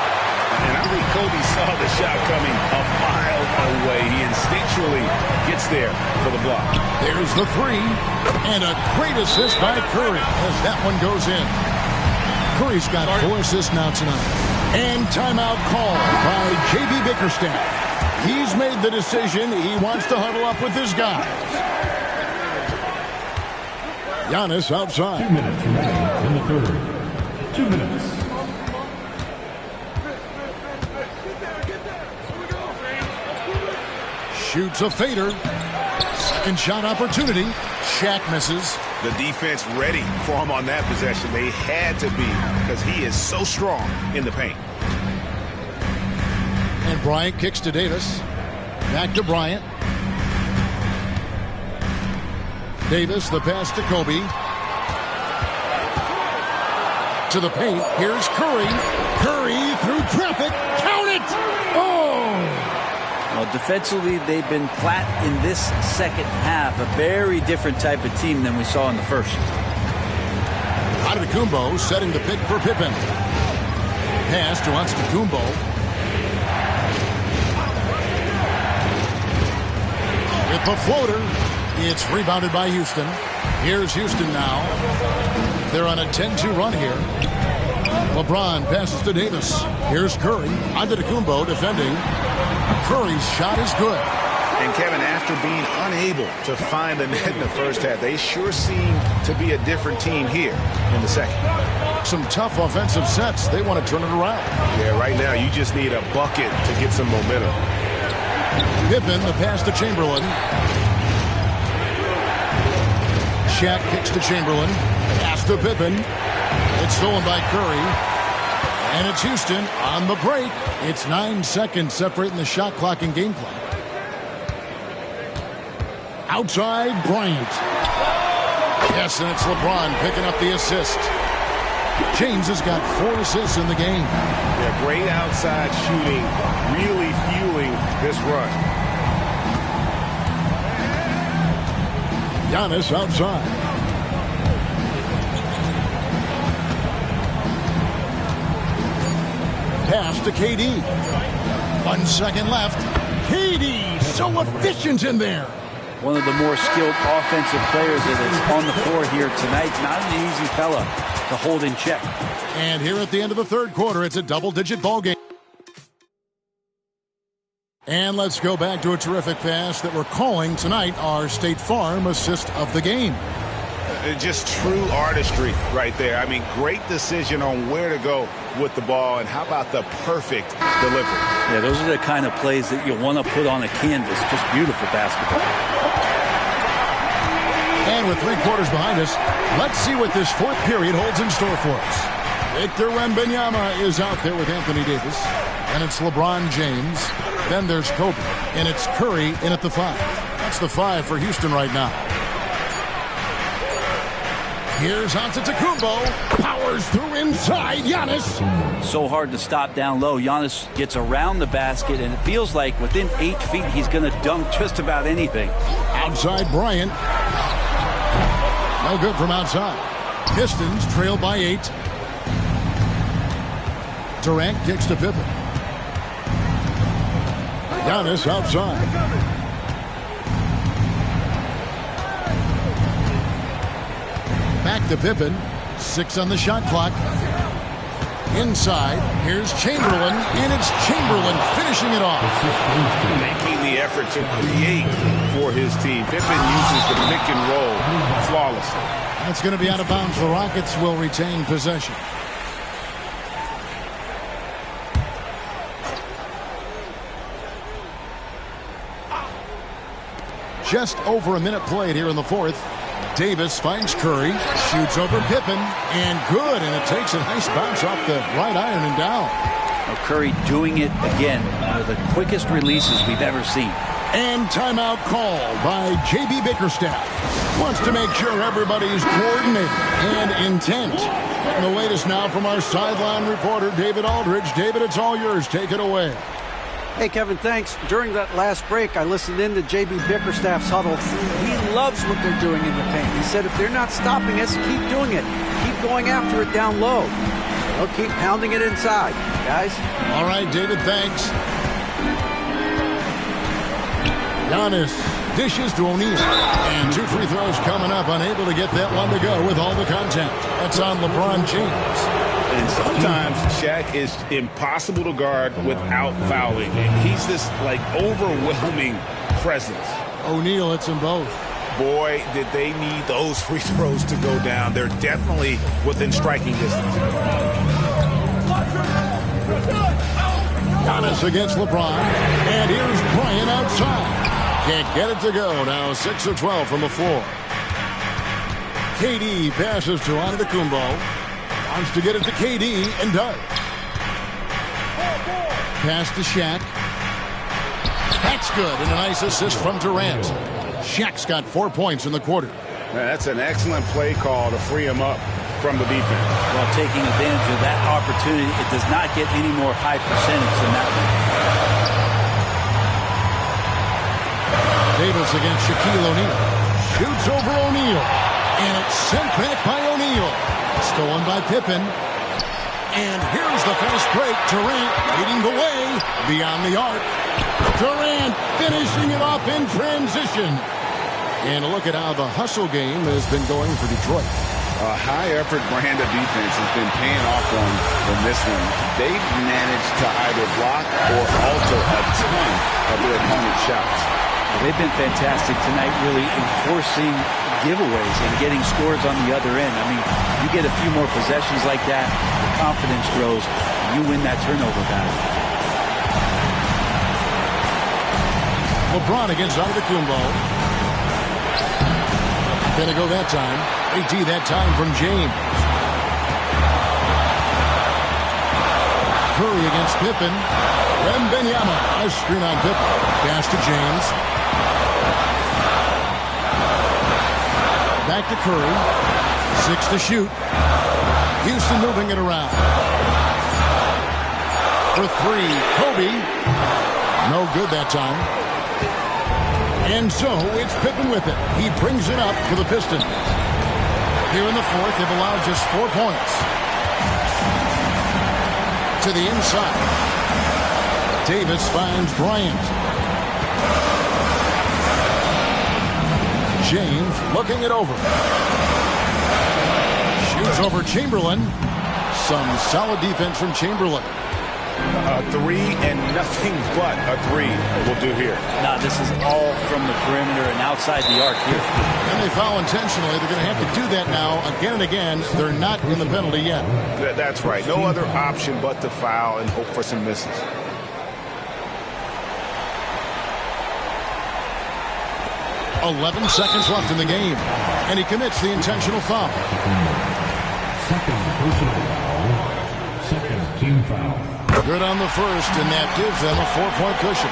[SPEAKER 13] And I think Kobe saw the shot coming a mile away. He instinctually gets there for the block.
[SPEAKER 11] There's the 3. And a great assist by Curry as that one goes in. Curry's got 4 assists now tonight. And timeout called by J.B. Bickerstaff. He's made the decision. He wants to huddle up with his guys. Giannis outside.
[SPEAKER 17] 2 minutes remaining in the 3rd. 2 minutes.
[SPEAKER 11] Shoots a fader. Second shot opportunity. Shaq misses.
[SPEAKER 13] The defense ready for him on that possession. They had to be because he is so strong in the paint.
[SPEAKER 11] And Bryant kicks to Davis. Back to Bryant. Davis, the pass to Kobe. To the paint. Here's Curry. Curry through traffic. Count it! Oh!
[SPEAKER 12] Well, defensively, they've been flat in this second half. A very different type of team than we saw in the first.
[SPEAKER 11] Antetokounmpo setting the pick for Pippen. Pass to Antetokounmpo. With the floater, it's rebounded by Houston. Here's Houston now. They're on a 10-2 run here. LeBron passes to Davis. Here's Curry. Antetokounmpo defending. Curry's shot is good.
[SPEAKER 13] And Kevin, after being unable to find the net in the first half, they sure seem to be a different team here in the second.
[SPEAKER 11] Some tough offensive sets. They want to turn it around.
[SPEAKER 13] Yeah, right now you just need a bucket to get some momentum.
[SPEAKER 11] Pippen, the pass to Chamberlain. Shaq kicks to Chamberlain. Pass to Pippen. It's stolen by Curry. And it's Houston on the break. It's 9 seconds separating the shot clock and game clock. Outside, Bryant. Yes, and it's LeBron picking up the assist. James has got 4 assists in the game.
[SPEAKER 13] Yeah, great outside shooting, really fueling this run.
[SPEAKER 11] Giannis outside. Pass to KD. 1 second left. KD, so efficient in there.
[SPEAKER 12] One of the more skilled offensive players that is on the floor here tonight. Not an easy fella to hold in check.
[SPEAKER 11] And here at the end of the third quarter, it's a double-digit ball game. And let's go back to a terrific pass that we're calling tonight our State Farm assist of the game.
[SPEAKER 13] Just true artistry right there. I mean, great decision on where to go with the ball, and how about the perfect delivery?
[SPEAKER 12] Yeah, those are the kind of plays that you want to put on a canvas. Just beautiful basketball.
[SPEAKER 11] And with 3 quarters behind us, let's see what this fourth period holds in store for us. Victor Wembanyama is out there with Anthony Davis, and it's LeBron James. Then there's Kobe, and it's Curry in at the 5. That's the 5 for Houston right now. Here's Antetokounmpo. Powers through inside. Giannis.
[SPEAKER 12] So hard to stop down low. Giannis gets around the basket, and it feels like within 8 feet he's going to dunk just about anything.
[SPEAKER 11] Outside Bryant. No good from outside. Pistons trail by 8. Durant kicks to Pippen. Giannis outside. Back to Pippen. 6 on the shot clock. Inside. Here's Chamberlain. And it's Chamberlain finishing it off.
[SPEAKER 13] Making the effort to create for his team. Pippen uses the pick and roll flawlessly.
[SPEAKER 11] That's going to be out of bounds. The Rockets will retain possession. Just over a minute played here in the fourth. Davis finds Curry, shoots over Pippen, and good, and it takes a nice bounce off the right iron and down.
[SPEAKER 12] Now Curry doing it again, one of the quickest releases we've ever seen.
[SPEAKER 11] And timeout called by J.B. Bickerstaff. Wants to make sure everybody's coordinated and intent. And the latest now from our sideline reporter, David Aldridge. David, it's all yours. Take it away.
[SPEAKER 14] Hey, Kevin, thanks. During that last break, I listened in to J.B. Bickerstaff's huddle. He loves what they're doing in the paint. He said if they're not stopping us, keep doing it. Keep going after it down low. They'll keep pounding it inside, guys.
[SPEAKER 11] All right, David, thanks. Giannis dishes to O'Neal. And 2 free throws coming up. Unable to get that one to go with all the contact. That's on LeBron James.
[SPEAKER 13] And sometimes Shaq is impossible to guard without fouling. And he's this, like, overwhelming presence.
[SPEAKER 11] O'Neal hits them both.
[SPEAKER 13] Boy, did they need those free throws to go down. They're definitely within striking distance.
[SPEAKER 11] Giannis against LeBron. And here's Bryant outside. Can't get it to go. Now 6 of 12 from the floor. KD passes to Antetokounmpo. Wants to get it to KD and does. Pass to Shaq. That's good, and a nice assist from Durant. Shaq's got 4 points in the quarter.
[SPEAKER 13] That's an excellent play call to free him up from the defense.
[SPEAKER 12] Well, taking advantage of that opportunity, it does not get any more high percentage than that one.
[SPEAKER 11] Davis against Shaquille O'Neal. Shoots over O'Neal. And it's sent back by O'Neal. Stolen by Pippen. And here's the fast break. Durant leading the way beyond the arc. Durant finishing it off in transition. And a look at how the hustle game has been going for Detroit.
[SPEAKER 13] A high-effort brand of defense has been paying off on this one. They've managed to either block or alter a ton of their opponent's shots.
[SPEAKER 12] They've been fantastic tonight, really enforcing giveaways and getting scores on the other end. I mean, you get a few more possessions like that, the confidence grows, and you win that turnover battle.
[SPEAKER 11] LeBron against Antetokounmpo. Gonna go that time. AD that time from James. Curry against Pippen. Wembanyama. A screen on Pippen. Pass to James. Back to Curry. 6 to shoot. Houston moving it around. For 3. Kobe. No good that time. And so it's Pippen with it. He brings it up for the Pistons. Here in the fourth, they've allowed just 4 points. To the inside. Davis finds Bryant. James looking it over. Shoots over Chamberlain. Some solid defense from Chamberlain.
[SPEAKER 13] A 3 and nothing but a 3 will do here.
[SPEAKER 12] Now, this is all from the perimeter and outside the arc here.
[SPEAKER 11] And they foul intentionally. They're going to have to do that now again and again. They're not in the penalty yet.
[SPEAKER 13] That's right. No other option but to foul and hope for some misses.
[SPEAKER 11] .11 left in the game. And he commits the intentional foul.
[SPEAKER 17] Second personal foul. Second team foul.
[SPEAKER 11] Good on the first, and that gives them a 4-point cushion.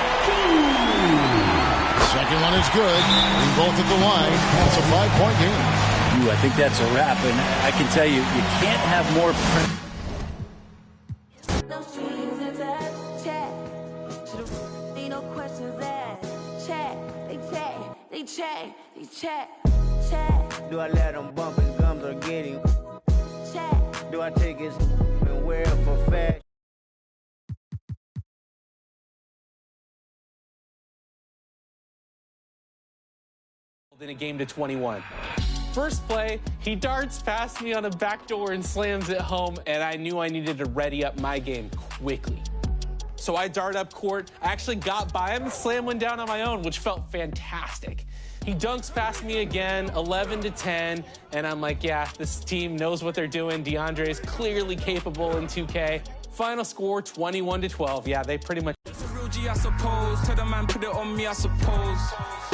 [SPEAKER 11] Second one is good. And both at the line. It's a 5-point game.
[SPEAKER 12] I think that's a wrap, and I can tell you, you can't have more.
[SPEAKER 18] Do I let him bump his gums or get him? Do I take his and wear it for fashion?
[SPEAKER 3] In a game to 21. First play, he darts past me on a backdoor and slams it home, and I knew I needed to ready up my game quickly. So I dart up court, actually got by him and slammed one down on my own, which felt fantastic. He dunks past me again, 11-10, and I'm like, yeah, this team knows what they're doing. DeAndre is clearly capable in 2K. Final score, 21-12. Yeah, they pretty much...
[SPEAKER 8] It's a real G, I suppose. Tell the man, put it on me, I suppose.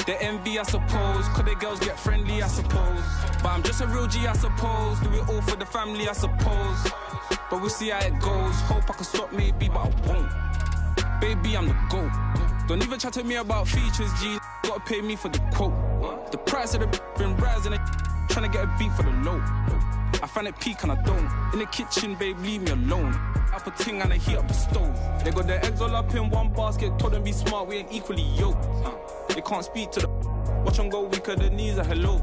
[SPEAKER 8] The envy, I suppose. Could the girls get friendly, I suppose. But I'm just a real G, I suppose. Do it all for the family, I suppose. But we'll see how it goes. Hope I can stop, maybe, but I won't. Baby, I'm the GOAT. Don't even chat to me about features, G. Gotta pay me for the quote. The price of the been rising, trying to get a beat for the low. I find it peak and I don't. In the kitchen, babe, leave me alone. I put ting and I heat up the stove. They got their eggs all up in one basket. Told them be smart, we ain't equally yoked. They can't speak to the... Watch them go weaker, the knees are hello.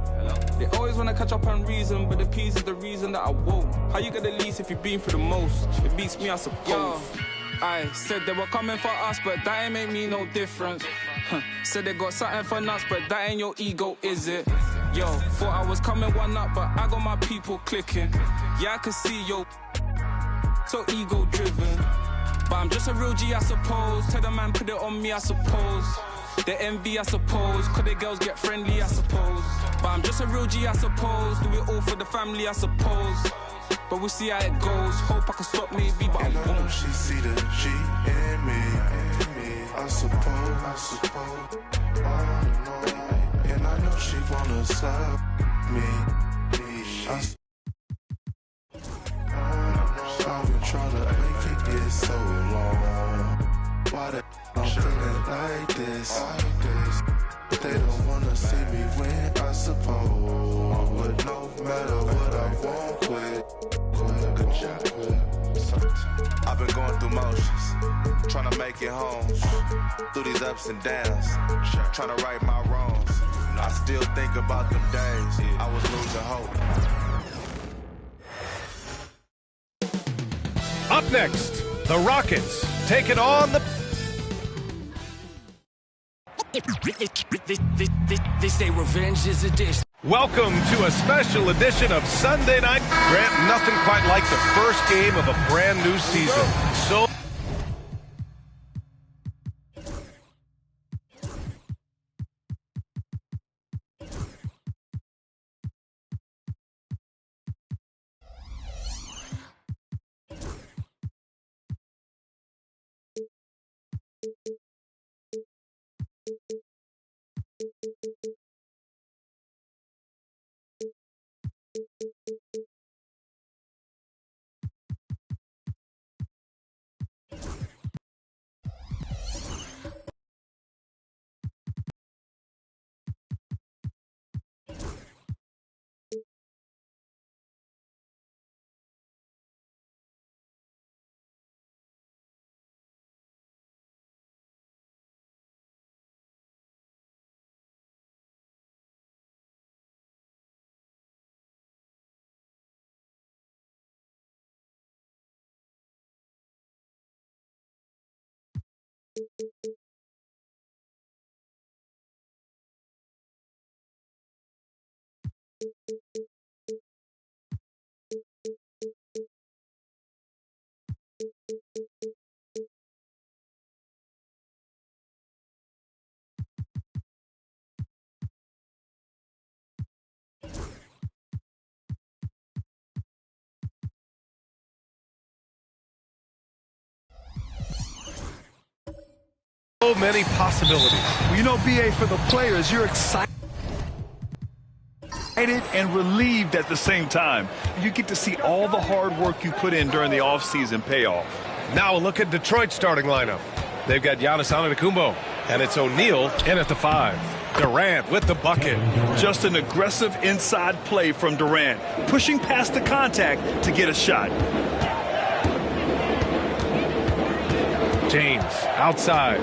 [SPEAKER 8] They always wanna catch up on reason, but the peas is the reason that I won't. How you get the least if you've been through the most? It beats me, I suppose. I said they were coming for us, but that ain't make me no difference. Said they got something for nuts, but that ain't your ego, is it? Yo, thought I was coming one up, but I got my people clicking. Yeah, I can see yo, so ego driven. But I'm just a real G, I suppose. Tell the man, put it on me, I suppose. The envy, I suppose. Could the girls get friendly, I suppose. But I'm just a real G, I suppose. Do it all for the family, I suppose. But we'll see how it goes. Hope I can stop maybe, but I won't.
[SPEAKER 7] I know she see the G in me. I suppose. And I know she wanna slap me. I've been trying to make it get so long. Why the feeling like this. But they don't wanna see me win, I suppose. But no matter what, I won't quit.
[SPEAKER 19] I've been going through motions, trying to make it home. Through these ups and downs, trying to right my wrongs. I still think about them days I was losing hope.
[SPEAKER 20] Up next, the Rockets taking on the...
[SPEAKER 5] They say revenge is a dish.
[SPEAKER 20] Welcome to a special edition of Sunday Night. Grant, nothing quite like the first game of a brand new season. So many possibilities.
[SPEAKER 21] Well, you know, BA, for the players, you're excited and relieved at the same time. You get to see all the hard work you put in during the offseason pay off.
[SPEAKER 20] Now a look at Detroit's starting lineup. They've got Giannis Antetokounmpo, and it's O'Neal in at the 5. Durant with the bucket.
[SPEAKER 21] Just an aggressive inside play from Durant, pushing past the contact to get a shot.
[SPEAKER 20] James outside.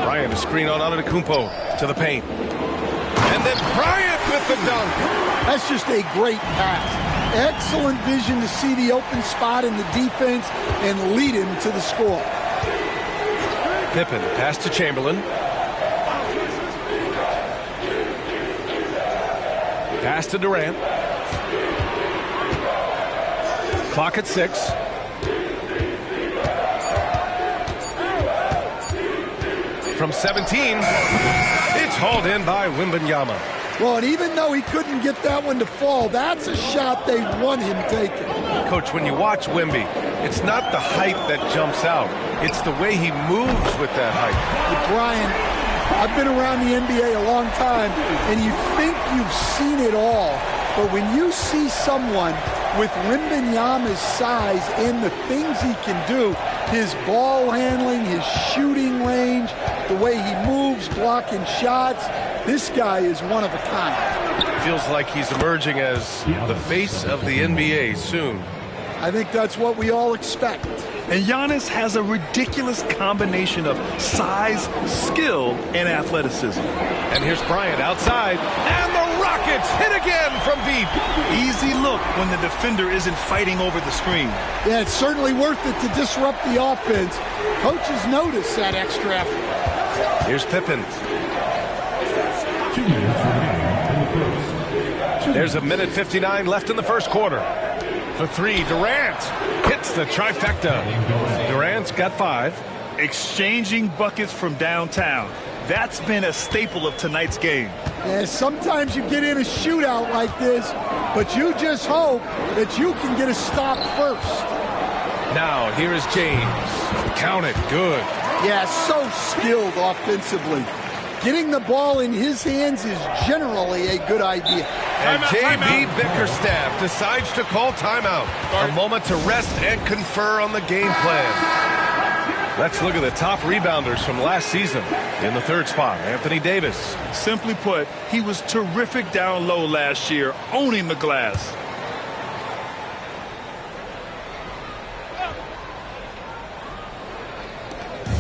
[SPEAKER 20] Bryant, a screen on Antetokounmpo to the paint. And then Bryant with the dunk.
[SPEAKER 22] That's just a great pass. Excellent vision to see the open spot in the defense and lead him to the score.
[SPEAKER 20] Pippen, pass to Chamberlain. Pass to Durant. Clock at 6. From 17, it's hauled in by Wembanyama.
[SPEAKER 22] Well, and even though he couldn't get that one to fall, that's a shot they want him taking.
[SPEAKER 20] Coach, when you watch Wemby, it's not the height that jumps out. It's the way he moves with that height.
[SPEAKER 22] But Brian, I've been around the NBA a long time, and you think you've seen it all. But when you see someone with Wembanyama's size and the things he can do, his ball handling, his shooting range, the way he moves, blocking shots, this guy is one of a kind.
[SPEAKER 20] Feels like he's emerging as the face of the NBA soon.
[SPEAKER 22] I think that's what we all expect.
[SPEAKER 21] And Giannis has a ridiculous combination of size, skill, and athleticism.
[SPEAKER 20] And here's Bryant outside, and the Rockets hit again from deep.
[SPEAKER 21] Easy look when the defender isn't fighting over the screen.
[SPEAKER 22] Yeah, it's certainly worth it to disrupt the offense. Coaches notice that extra effort.
[SPEAKER 20] Here's Pippen. There's 1:59 left in the first quarter. For 3, Durant hits the trifecta. Durant's got 5.
[SPEAKER 21] Exchanging buckets from downtown. That's been a staple of tonight's game.
[SPEAKER 22] Yeah, sometimes you get in a shootout like this, but you just hope that you can get a stop first.
[SPEAKER 20] Now, here is James. Count it. Good.
[SPEAKER 22] Yeah, so skilled offensively. Getting the ball in his hands is generally a good idea.
[SPEAKER 20] And J.B. Bickerstaff decides to call timeout. A moment to rest and confer on the game plan. Let's look at the top rebounders from last season. In the third spot, Anthony Davis.
[SPEAKER 21] Simply put, he was terrific down low last year, owning the glass.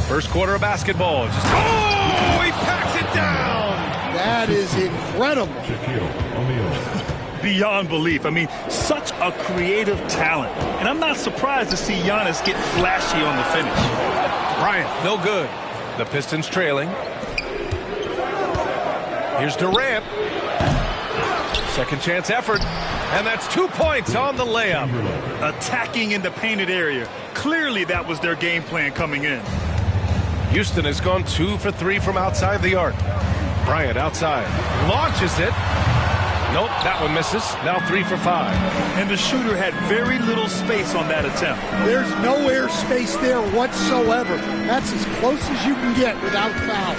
[SPEAKER 20] First quarter of basketball. Oh, he packs it down.
[SPEAKER 22] That is incredible.
[SPEAKER 21] Beyond belief. I mean, such a creative talent. And I'm not surprised to see Giannis get flashy on the finish.
[SPEAKER 20] Bryant, no good. The Pistons trailing. Here's Durant. Second chance effort. And that's 2 points on the layup.
[SPEAKER 21] Attacking in the painted area. Clearly that was their game plan coming in.
[SPEAKER 20] Houston has gone 2 for 3 from outside the arc. Bryant outside. Launches it. Nope, that one misses. Now 3 for 5.
[SPEAKER 21] And the shooter had very little space on that attempt.
[SPEAKER 22] There's no air space there whatsoever. That's as close as you can get without foul.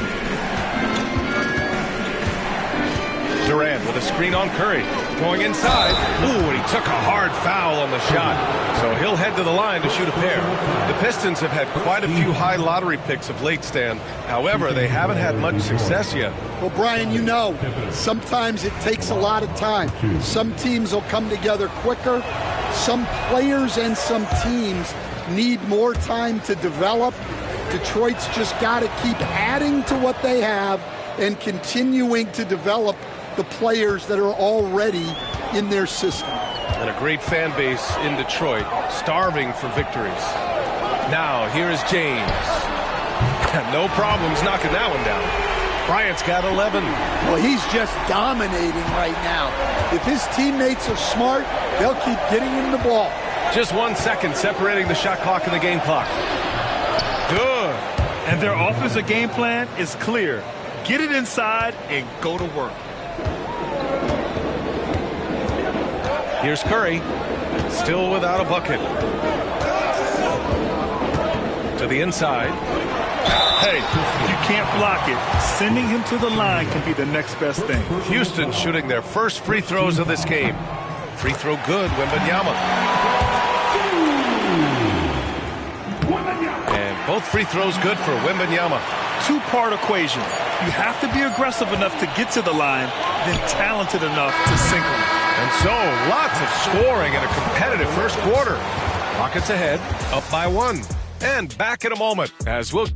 [SPEAKER 20] Durant with a screen on Curry. Going inside. Ooh, and he took a hard foul on the shot. So he'll head to the line to shoot a pair. The Pistons have had quite a few high lottery picks of late, Stan. However, they haven't had much success yet.
[SPEAKER 22] Well, Brian, you know, sometimes it takes a lot of time. Some teams will come together quicker. Some players and some teams need more time to develop. Detroit's just got to keep adding to what they have and continuing to develop the players that are already in their system.
[SPEAKER 20] And a great fan base in Detroit, starving for victories. Now, here is James. No problems knocking that one down. Bryant's got 11.
[SPEAKER 22] Well, he's just dominating right now. If his teammates are smart, they'll keep getting him the ball.
[SPEAKER 20] Just 1 second separating the shot clock and the game clock. Good.
[SPEAKER 21] And their offensive game plan is clear. Get it inside and go to work.
[SPEAKER 20] Here's Curry, still without a bucket. To the inside.
[SPEAKER 21] Hey, you can't block it. Sending him to the line can be the next best thing.
[SPEAKER 20] Houston shooting their first free throws of this game. Free throw good, Wembanyama. And both free throws good for Wembanyama.
[SPEAKER 21] Two-part equation. You have to be aggressive enough to get to the line, then talented enough to sink them.
[SPEAKER 20] And so, lots of scoring in a competitive first quarter. Rockets ahead, up by 1. And back in a moment as we'll...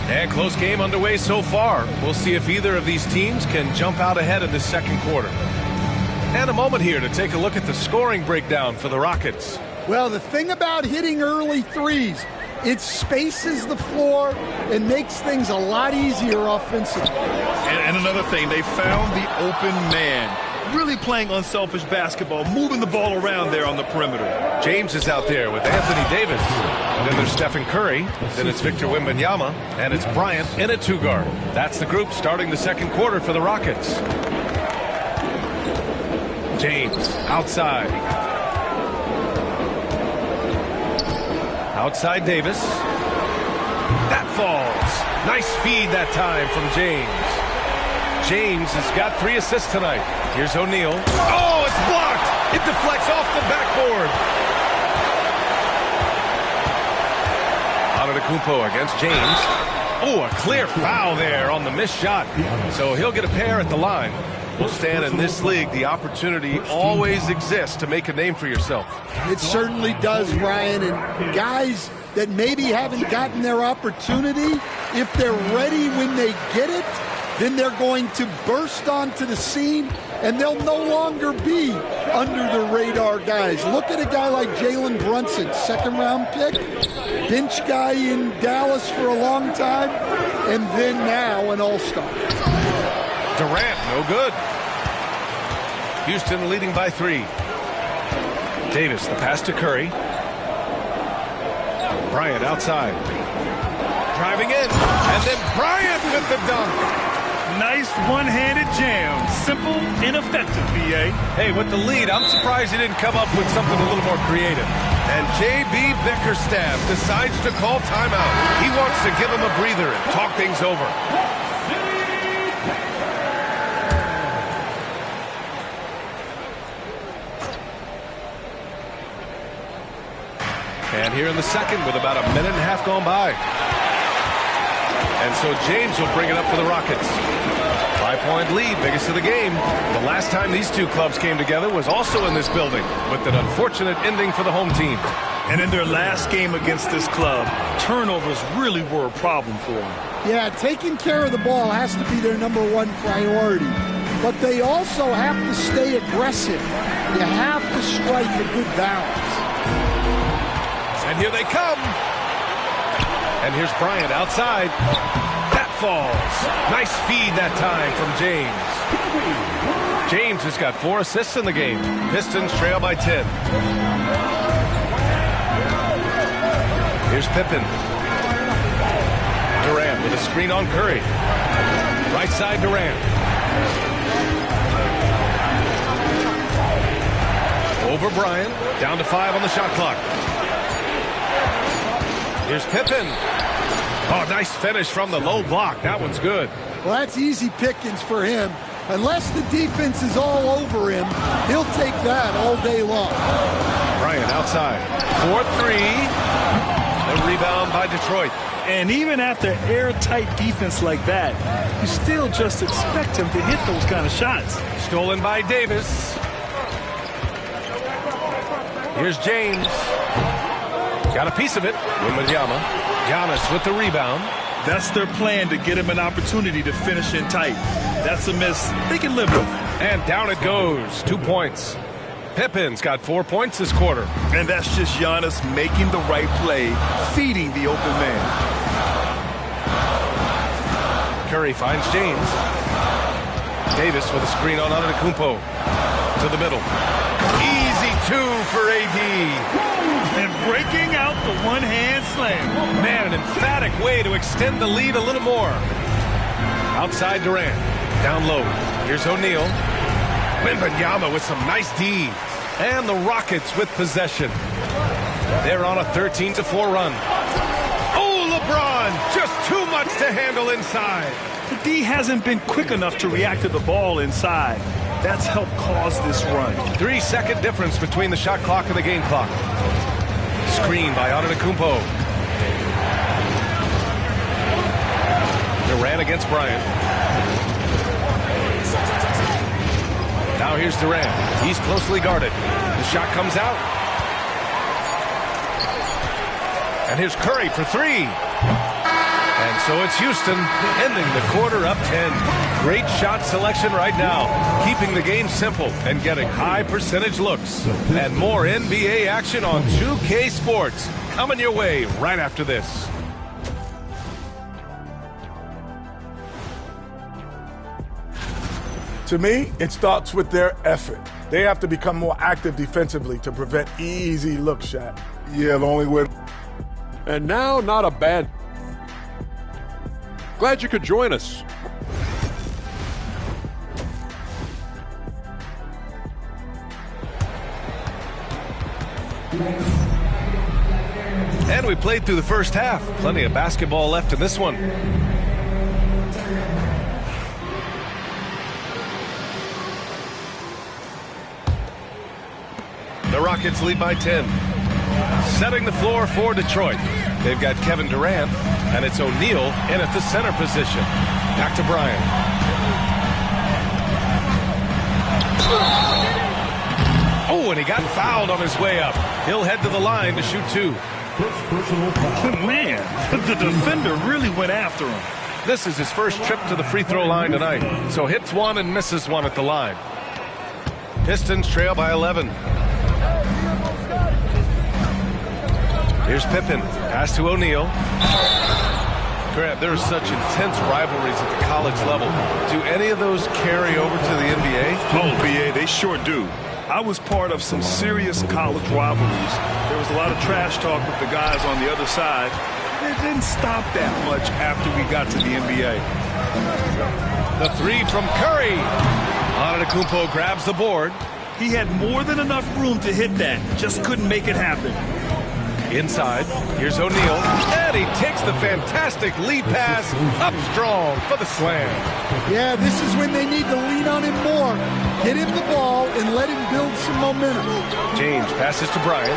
[SPEAKER 20] And close game underway so far. We'll see if either of these teams can jump out ahead in the second quarter. And a moment here to take a look at the scoring breakdown for the Rockets.
[SPEAKER 22] Well, the thing about hitting early threes, it spaces the floor and makes things a lot easier offensively.
[SPEAKER 21] And another thing, they found the open man. Really playing unselfish basketball, moving the ball around there on the perimeter.
[SPEAKER 20] James is out there with Anthony Davis. Then there's Stephen Curry. Then it's Victor Wembanyama. And it's Bryant in a 2-guard. That's the group starting the second quarter for the Rockets. James outside. Outside Davis. That falls. Nice feed that time from James. James has got 3 assists tonight. Here's O'Neal. Oh, it's blocked. It deflects off the backboard. Antetokounmpo against James. Oh, a clear foul there on the missed shot. So he'll get a pair at the line. Well, Stan, in this league, the opportunity always exists to make a name for yourself.
[SPEAKER 22] It certainly does, Brian. And guys that maybe haven't gotten their opportunity, if they're ready when they get it, then they're going to burst onto the scene, and they'll no longer be under the radar guys. Look at a guy like Jalen Brunson, 2nd-round pick, bench guy in Dallas for a long time, and then now an all-star.
[SPEAKER 20] Durant, no good. Houston leading by 3. Davis, the pass to Curry. Bryant outside. Driving in, and then Bryant with the dunk.
[SPEAKER 21] Nice one-handed jam. Simple and effective, B.A.
[SPEAKER 20] Hey, with the lead, I'm surprised he didn't come up with something a little more creative. And J.B. Bickerstaff decides to call timeout. He wants to give him a breather and talk things over. And here in the second with about a minute and a half gone by. And so James will bring it up for the Rockets. 5-point lead, biggest of the game. The last time these two clubs came together was also in this building, with an unfortunate ending for the home team.
[SPEAKER 21] And in their last game against this club, turnovers really were a problem for them.
[SPEAKER 22] Yeah, taking care of the ball has to be their number one priority. But they also have to stay aggressive. You have to strike a good balance.
[SPEAKER 20] And here they come. And here's Bryant outside. That falls. Nice feed that time from James. James has got 4 assists in the game. Pistons trail by 10. Here's Pippen. Durant with a screen on Curry. Right side Durant. Over Bryant. Down to 5 on the shot clock. Here's Pippen. Oh, nice finish from the low block. That one's good.
[SPEAKER 22] Well, that's easy pickings for him. Unless the defense is all over him, he'll take that all day long.
[SPEAKER 20] Bryant outside. 4-3. The rebound by Detroit.
[SPEAKER 21] And even after airtight defense like that, you still just expect him to hit those kind of shots.
[SPEAKER 20] Stolen by Davis. Here's James. Got a piece of it. Wembanyama. Giannis with the rebound.
[SPEAKER 21] That's their plan, to get him an opportunity to finish in tight. That's a miss they can live with.
[SPEAKER 20] And down it goes. 2 points. Pippen's got 4 points this quarter.
[SPEAKER 21] And that's just Giannis making the right play, feeding the open man.
[SPEAKER 20] Curry finds James. Davis with a screen on Antetokounmpo. To the middle. Easy 2 for AD.
[SPEAKER 21] And breaking out the one-hand slam.
[SPEAKER 20] Man, an emphatic way to extend the lead a little more. Outside Durant. Down low. Here's O'Neal. Wembanyama with some nice D. And the Rockets with possession. They're on a 13-4 run. Oh, LeBron! Just too much to handle inside.
[SPEAKER 21] The D hasn't been quick enough to react to the ball inside. That's helped cause this run.
[SPEAKER 20] 3-second difference between the shot clock and the game clock. Screen by Antetokounmpo. Durant against Bryant. Now here's Durant. He's closely guarded. The shot comes out. And here's Curry for 3. And so it's Houston ending the quarter up 10. Great shot selection right now, keeping the game simple and getting high percentage looks. And more NBA action on 2K Sports coming your way right after this.
[SPEAKER 15] To me, it starts with their effort. They have to become more active defensively to prevent easy look shot.
[SPEAKER 7] Yeah, the only way.
[SPEAKER 16] And now, not a bad. Glad you could join us.
[SPEAKER 20] And we played through the first half. Plenty of basketball left in this one. The Rockets lead by 10. Setting the floor for Detroit. They've got Kevin Durant, and it's O'Neal in at the center position. Back to Bryant. Oh, and he got fouled on his way up. He'll head to the line to shoot 2.
[SPEAKER 21] Man, the defender really went after him.
[SPEAKER 20] This is his first trip to the free throw line tonight. So hits 1 and misses 1 at the line. Pistons trail by 11. Here's Pippen. Pass to O'Neal. Grant, there's such intense rivalries at the college level. Do any of those carry over to the NBA?
[SPEAKER 21] Oh, BA, they sure do. I was part of some serious college rivalries. There was a lot of trash talk with the guys on the other side. It didn't stop that much after we got to the NBA.
[SPEAKER 20] The 3 from Curry. Antetokounmpo grabs the board.
[SPEAKER 21] He had more than enough room to hit that. Just couldn't make it happen.
[SPEAKER 20] Inside, here's O'Neal, and he takes the fantastic lead pass up strong for the slam.
[SPEAKER 22] Yeah, this is when they need to lean on him more. Get him the ball and let him build some momentum.
[SPEAKER 20] James passes to Bryant.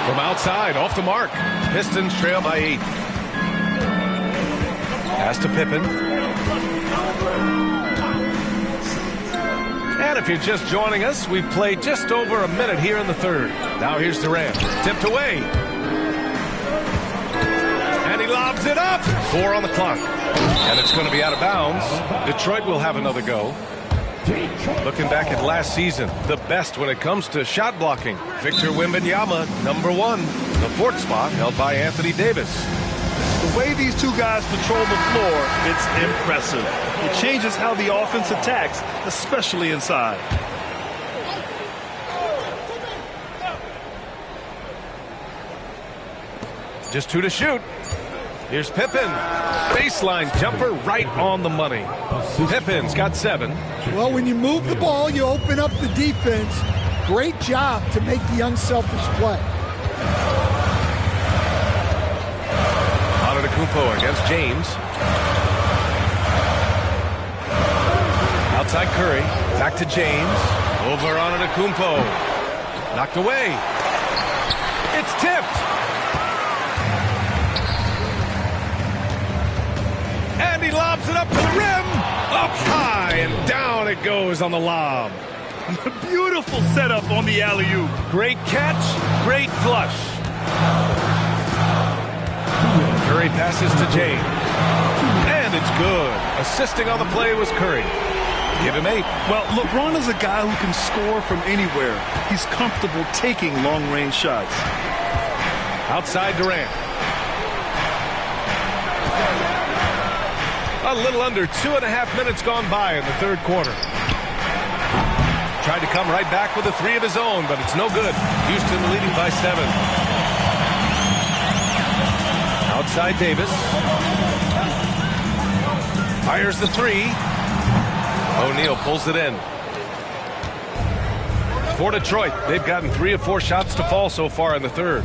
[SPEAKER 20] From outside, off the mark. Pistons trail by 8. Pass to Pippen. And if you're just joining us, we've played just over a minute here in the third. Now here's Durant. Tipped away. And he lobs it up. 4 on the clock. And it's going to be out of bounds. Detroit will have another go. Looking back at last season, the best when it comes to shot blocking. Victor Wembanyama, number 1. The 4th spot held by Anthony Davis.
[SPEAKER 21] The way these two guys patrol the floor, it's impressive. It changes how the offense attacks, especially inside.
[SPEAKER 20] Just 2 to shoot. Here's Pippen. Baseline jumper right on the money. Pippen's got 7.
[SPEAKER 22] Well, when you move the ball, you open up the defense. Great job to make the unselfish play.
[SPEAKER 20] Antetokounmpo against James. Outside Curry. Back to James. Over Antetokounmpo. Knocked away. It's tipped. And he lobs it up to the rim. Up high and down it goes on the lob.
[SPEAKER 21] Beautiful setup on the alley-oop.
[SPEAKER 20] Great catch, great flush. Curry passes to James. And it's good. Assisting on the play was Curry. Give him 8.
[SPEAKER 21] Well, LeBron is a guy who can score from anywhere. He's comfortable taking long-range shots.
[SPEAKER 20] Outside Durant. A little under 2.5 minutes gone by in the third quarter. Tried to come right back with a 3 of his own, but it's no good. Houston leading by 7. Outside Davis. Fires the 3. O'Neal pulls it in. For Detroit, they've gotten 3 of 4 shots to fall so far in the third.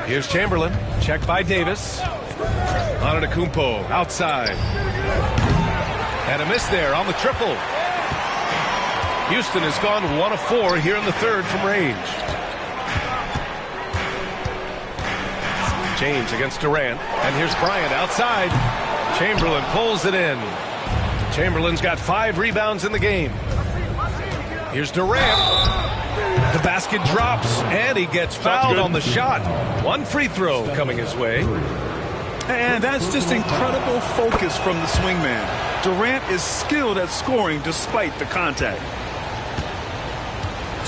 [SPEAKER 20] Here's Chamberlain. Check by Davis. Antetokounmpo outside. And a miss there on the triple. Houston has gone 1 of 4 here in the third from range. James against Durant. And here's Bryant outside. Chamberlain pulls it in. Chamberlain's got 5 rebounds in the game. Here's Durant. The basket drops, and he gets fouled on the shot. 1 free throw coming his way.
[SPEAKER 21] And that's just incredible focus from the swingman. Durant is skilled at scoring despite the contact.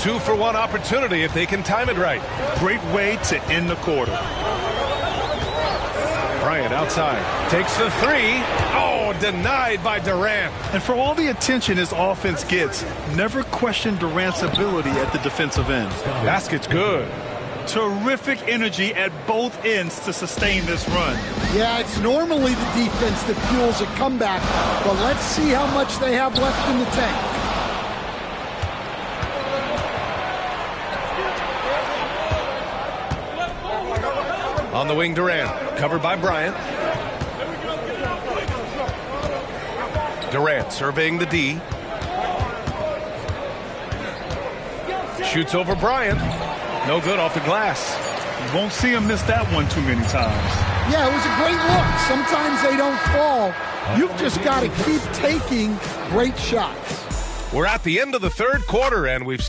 [SPEAKER 20] 2-for-1 opportunity if they can time it right.
[SPEAKER 21] Great way to end the quarter.
[SPEAKER 20] Bryant outside. Takes the 3. Oh, denied by Durant.
[SPEAKER 21] And for all the attention his offense gets, never question Durant's ability at the defensive end.
[SPEAKER 20] Basket's good.
[SPEAKER 21] Terrific energy at both ends to sustain this run.
[SPEAKER 22] Yeah, it's normally the defense that fuels a comeback, but let's see how much they have left in the tank.
[SPEAKER 20] On the wing, Durant. Covered by Bryant. Durant surveying the D. Shoots over Bryant. No good off the glass.
[SPEAKER 21] You won't see him miss that one too many times.
[SPEAKER 22] Yeah, it was a great look. Sometimes they don't fall. You've just got to keep taking great shots.
[SPEAKER 20] We're at the end of the third quarter, and we've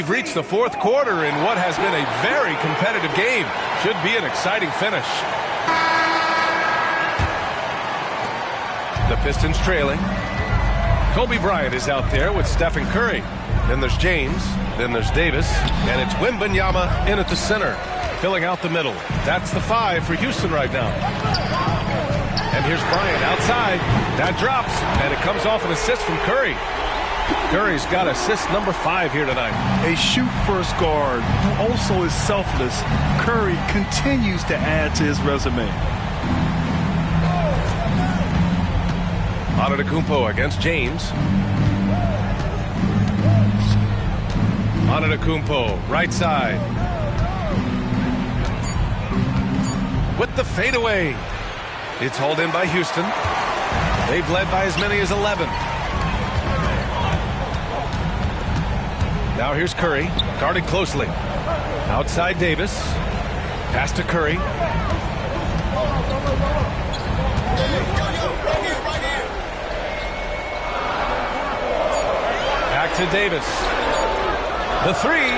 [SPEAKER 20] reached the fourth quarter in what has been a very competitive game. Should be an exciting finish. The Pistons trailing. Kobe Bryant is out there with Stephen Curry. Then there's James. Then there's Davis. And it's Wembanyama in at the center, filling out the middle. That's the 5 for Houston right now. And here's Bryant outside. That drops, and it comes off an assist from Curry. Curry's got assist number 5 here tonight.
[SPEAKER 21] A shoot-first guard who also is selfless. Curry continues to add to his resume.
[SPEAKER 20] Antetokounmpo against James. Antetokounmpo, right side. With the fadeaway. It's hauled in by Houston. They've led by as many as 11. Now here's Curry, guarded closely. Outside Davis. Pass to Curry. Back to Davis. The three.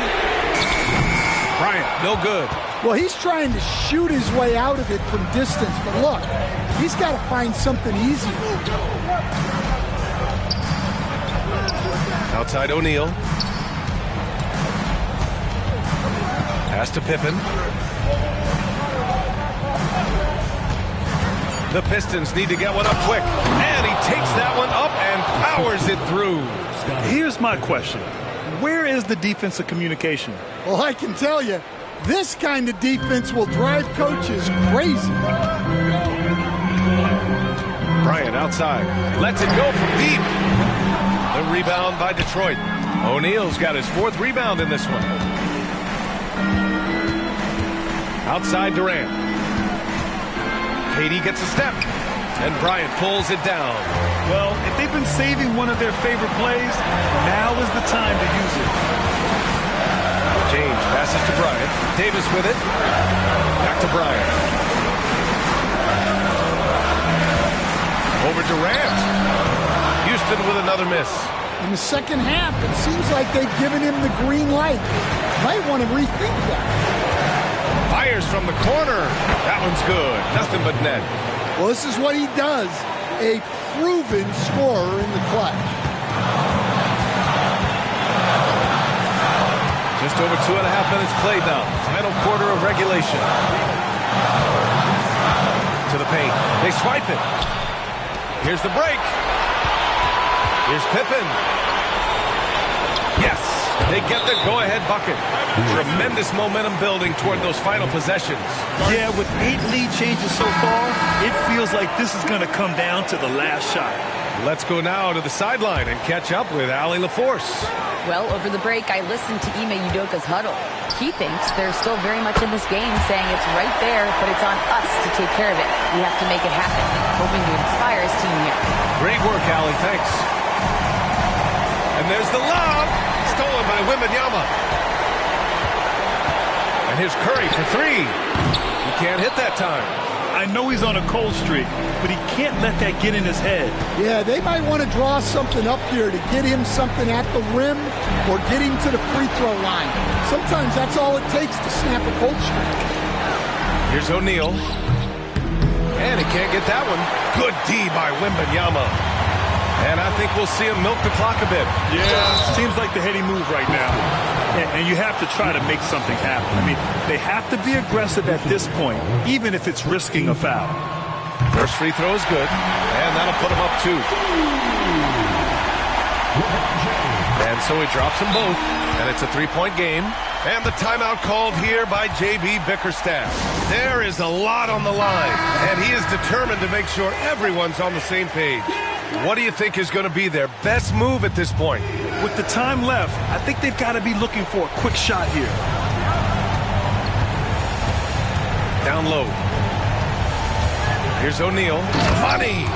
[SPEAKER 20] Bryant, no good.
[SPEAKER 22] Well, he's trying to shoot his way out of it from distance, but look, he's got to find something easy.
[SPEAKER 20] Outside O'Neal. Pass to Pippen. The Pistons need to get one up quick. And he takes that one up and powers it through.
[SPEAKER 21] Here's my question. Where is the defensive communication?
[SPEAKER 22] Well, I can tell you, this kind of defense will drive coaches crazy.
[SPEAKER 20] Bryant outside. Lets it go from deep. The rebound by Detroit. O'Neal's got his 4th rebound in this one. Outside Durant. KD gets a step. And Bryant pulls it down.
[SPEAKER 21] Well, if they've been saving one of their favorite plays, now is the time to use it.
[SPEAKER 20] James passes to Bryant. Davis with it. Back to Bryant. Over Durant. Houston with another miss.
[SPEAKER 22] In the second half, it seems like they've given him the green light. Might want to rethink that.
[SPEAKER 20] Fires from the corner. That one's good. Nothing but net.
[SPEAKER 22] Well, this is what he does. A proven scorer in the clutch.
[SPEAKER 20] Just over 2.5 minutes played now. Final quarter of regulation. To the paint. They swipe it. Here's the break. Here's Pippen. Yes, they get the go-ahead bucket. Tremendous momentum building toward those final possessions.
[SPEAKER 21] Yeah, with 8 lead changes so far, it feels like this is going to come down to the last shot.
[SPEAKER 20] Let's go now to the sideline and catch up with Allie LaForce.
[SPEAKER 2] Well, over the break, I listened to Ime Udoka's huddle. He thinks they're still very much in this game, saying it's right there, but it's on us to take care of it. We have to make it happen, hoping to inspire his team here.
[SPEAKER 20] Great work, Allie. Thanks. And there's the lob, stolen by Wembanyama. And here's Curry for 3. He can't hit that time.
[SPEAKER 21] I know he's on a cold streak, but he can't let that get in his head.
[SPEAKER 22] Yeah, they might want to draw something up here to get him something at the rim or get him to the free throw line. Sometimes that's all it takes to snap a cold streak.
[SPEAKER 20] Here's O'Neal. And he can't get that one. Good D by Wembanyama. And I think we'll see him milk the clock a bit.
[SPEAKER 21] Yeah, seems like the heady move right now. And you have to try to make something happen. I mean, they have to be aggressive at this point, even if it's risking a foul.
[SPEAKER 20] First free throw is good, and that'll put him up 2. And so he drops them both, and it's a 3-point game. And the timeout called here by J.B. Bickerstaff. There is a lot on the line, and he is determined to make sure everyone's on the same page. What do you think is going to be their best move at this point?
[SPEAKER 21] With the time left, I think they've got to be looking for a quick shot here.
[SPEAKER 20] Down low. Here's O'Neal. Money!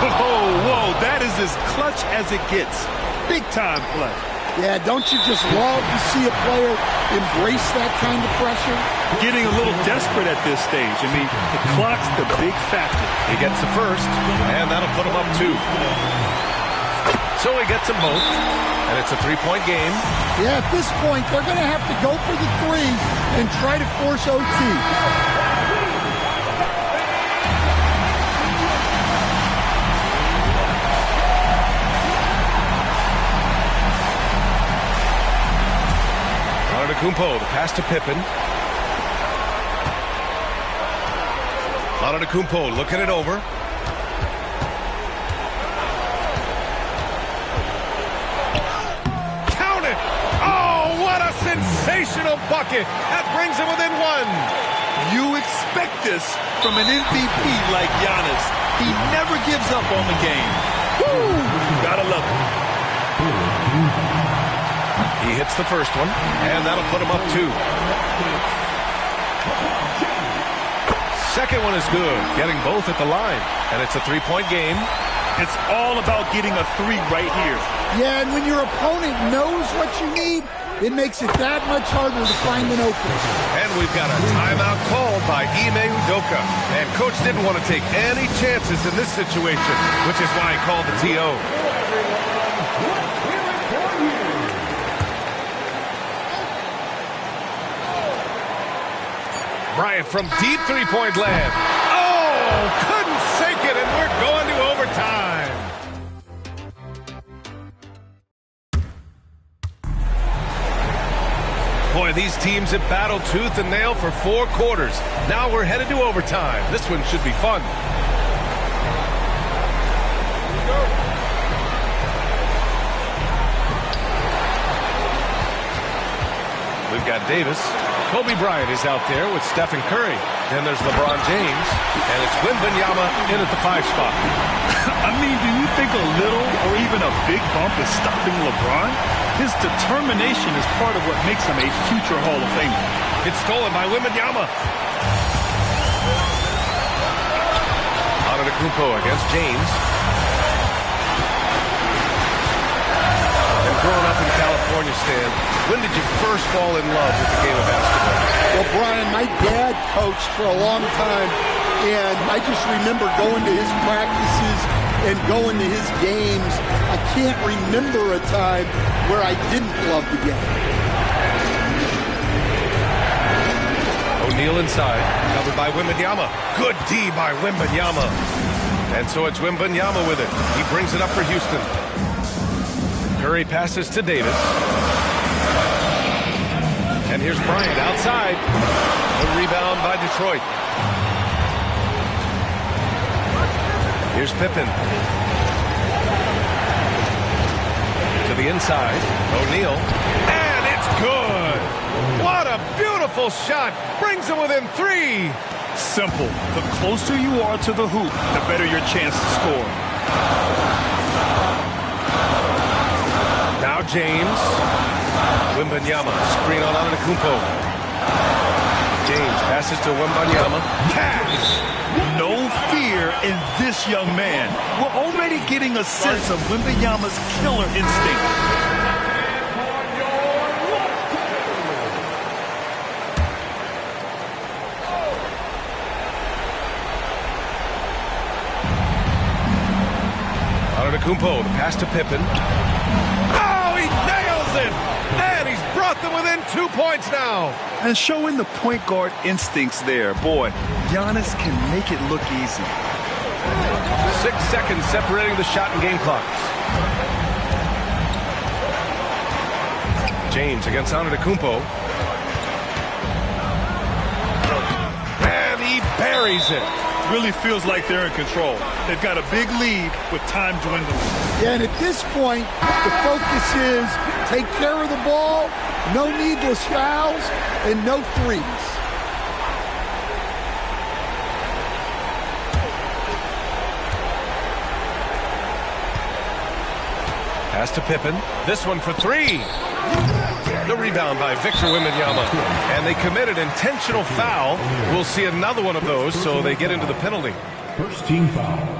[SPEAKER 21] Whoa, that is as clutch as it gets. Big time play.
[SPEAKER 22] Yeah, don't you just love to see a player embrace that kind of pressure?
[SPEAKER 21] Getting a little desperate at this stage. I mean, the clock's the big factor.
[SPEAKER 20] He gets the first, and that'll put him up 2. So he gets them both, and it's a 3-point game.
[SPEAKER 22] Yeah, at this point, they're going to have to go for the 3 and try to force OT.
[SPEAKER 20] Antetokounmpo, the pass to Pippen. Antetokounmpo looking it over. Count it! Oh, what a sensational bucket! That brings him within 1.
[SPEAKER 21] You expect this from an MVP like Giannis. He never gives up on the game. Woo! Gotta love it.
[SPEAKER 20] He hits the first one, and that'll put him up 2. Second one is good, getting both at the line, and it's a 3-point game.
[SPEAKER 21] It's all about getting a 3 right here.
[SPEAKER 22] Yeah, and when your opponent knows what you need, it makes it that much harder to find an opening.
[SPEAKER 20] And we've got a timeout called by Ime Udoka. And Coach didn't want to take any chances in this situation, which is why he called the TO. Bryant from deep three-point land. Oh, couldn't sink it, and we're going to overtime. Boy, these teams have battled tooth and nail for 4 quarters. Now we're headed to overtime. This one should be fun. We've got Davis. Kobe Bryant is out there with Stephen Curry. Then there's LeBron James. And it's Wembanyama in at the 5 spot.
[SPEAKER 21] I mean, do you think a little or even a big bump is stopping LeBron? His determination is part of what makes him a future Hall of Famer.
[SPEAKER 20] It's stolen by Wembanyama. Antetokounmpo against James. And growing up in California, Stan, when did you first fall in love with the game of basketball?
[SPEAKER 22] Well, Brian, my dad coached for a long time, and I just remember going to his practices and going to his games. I can't remember a time where I didn't love the game.
[SPEAKER 20] O'Neal inside, covered by Wembanyama. Good D by Wembanyama. And so it's Wembanyama with it. He brings it up for Houston. Curry passes to Davis. And here's Bryant outside. A rebound by Detroit. Here's Pippen. To the inside. O'Neal. And it's good. What a beautiful shot. Brings him within 3.
[SPEAKER 21] Simple. The closer you are to the hoop, the better your chance to score.
[SPEAKER 20] Now James. Wembanyama. Screen on Antetokounmpo. James passes to Wembanyama. Pass.
[SPEAKER 21] No fear in this young man. We're already getting a sense of Wembanyama's killer instinct.
[SPEAKER 20] Antetokounmpo, the pass to Pippen. Oh, he nails it! And he's brought them within 2 points now.
[SPEAKER 21] And showing the point guard instincts there. Boy, Giannis can make it look easy.
[SPEAKER 20] 6 seconds separating the shot and game clocks. James against Antetokounmpo. And he buries it.
[SPEAKER 21] Really feels like they're in control. They've got a big lead with time dwindling.
[SPEAKER 22] Yeah, and at this point, the focus is take care of the ball, no needless fouls, and no threes.
[SPEAKER 20] Pass to Pippen. This one for 3. The rebound by Victor Wembanyama. And they committed intentional foul. We'll see another one of those, so they get into the penalty.
[SPEAKER 17] First team foul.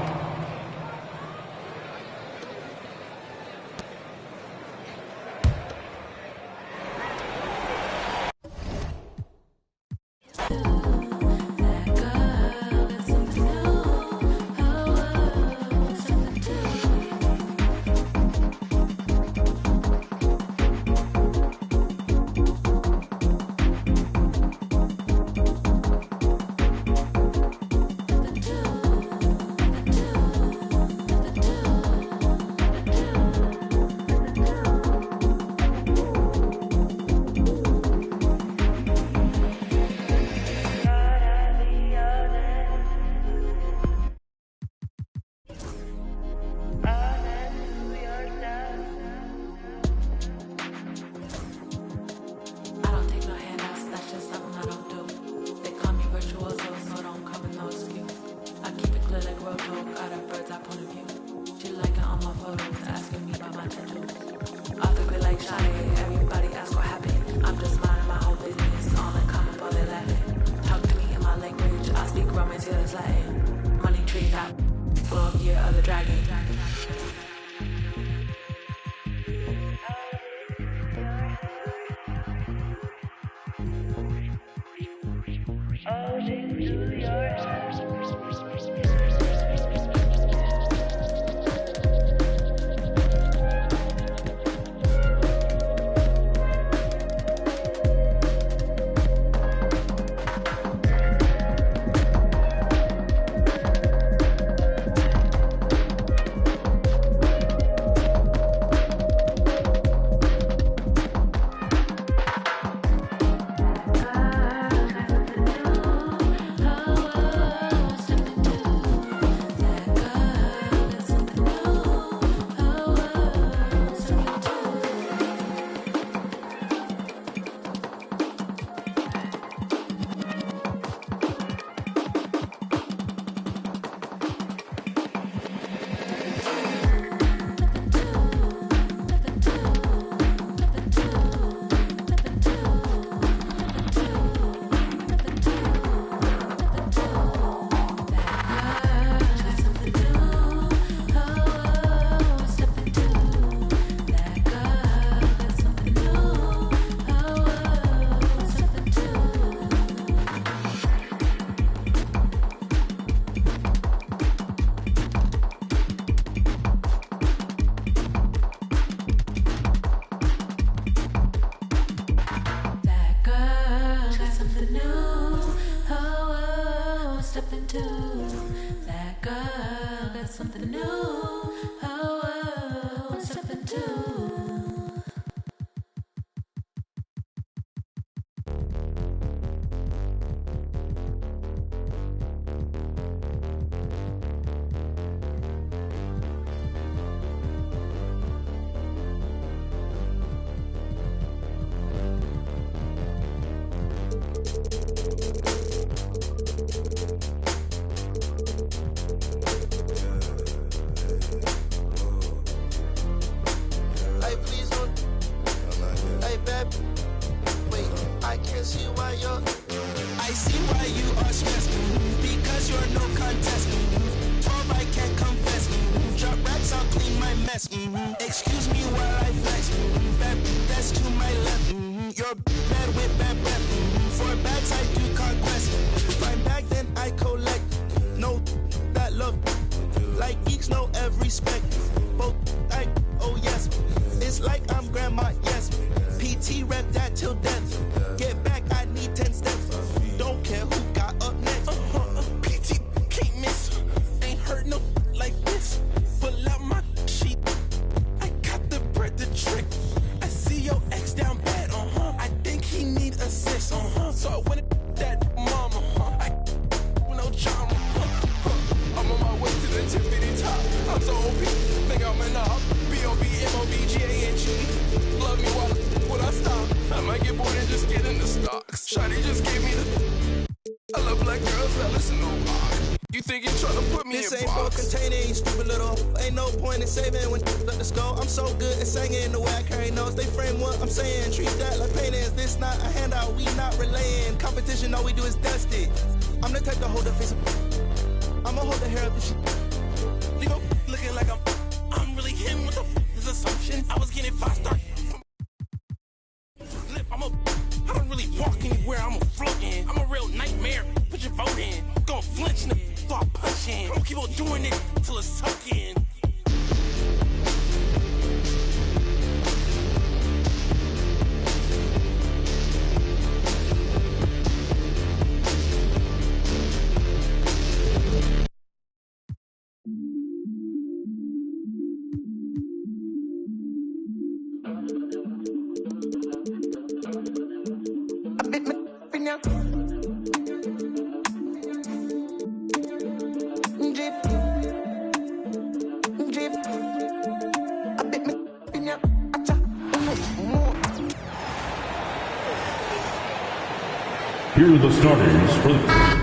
[SPEAKER 17] Here are the starters for the...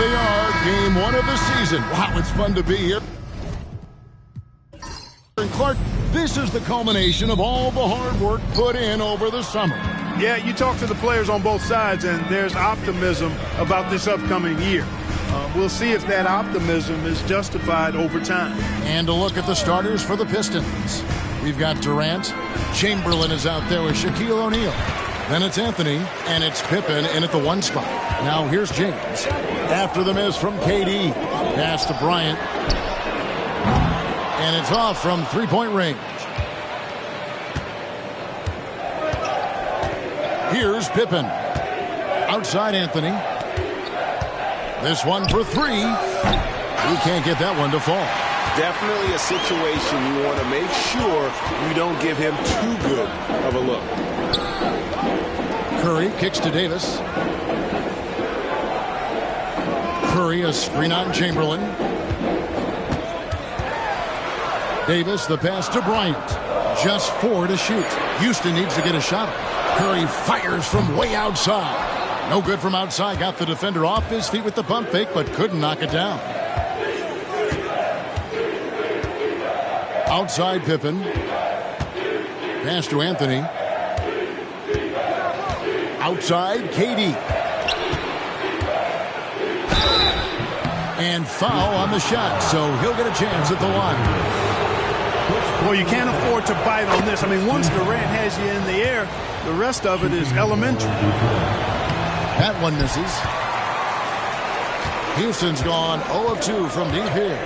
[SPEAKER 11] they are, game one of the season. Wow, it's fun to be here. And Clark, this is the culmination of all the hard work put in over the summer.
[SPEAKER 1] Yeah, you talk to the players on both sides, and there's optimism about this upcoming year. We'll see if that optimism is justified over time.
[SPEAKER 11] And a look at the starters for the Pistons. We've got Durant. Chamberlain is out there with Shaquille O'Neal. Then it's Anthony, and it's Pippen in at the 1 spot. Now here's James. After the miss from KD. Pass to Bryant. And it's off from three-point range. Here's Pippen. Outside Anthony. This one for 3. He can't get that one to fall.
[SPEAKER 13] Definitely a situation you want to make sure you don't give him too good of a look.
[SPEAKER 11] Curry kicks to Davis. Curry, a screen on Chamberlain. Davis, the pass to Bryant. Just 4 to shoot. Houston needs to get a shot. Curry fires from way outside. No good from outside. Got the defender off his feet with the pump fake, but couldn't knock it down. Outside Pippen. Pass to Anthony. Outside KD. And foul on the shot, so he'll get a chance at the line.
[SPEAKER 1] Well, you can't afford to bite on this. I mean, once Durant has you in the air, the rest of it is elementary.
[SPEAKER 11] That one misses. Houston's gone 0 of 2 from deep here.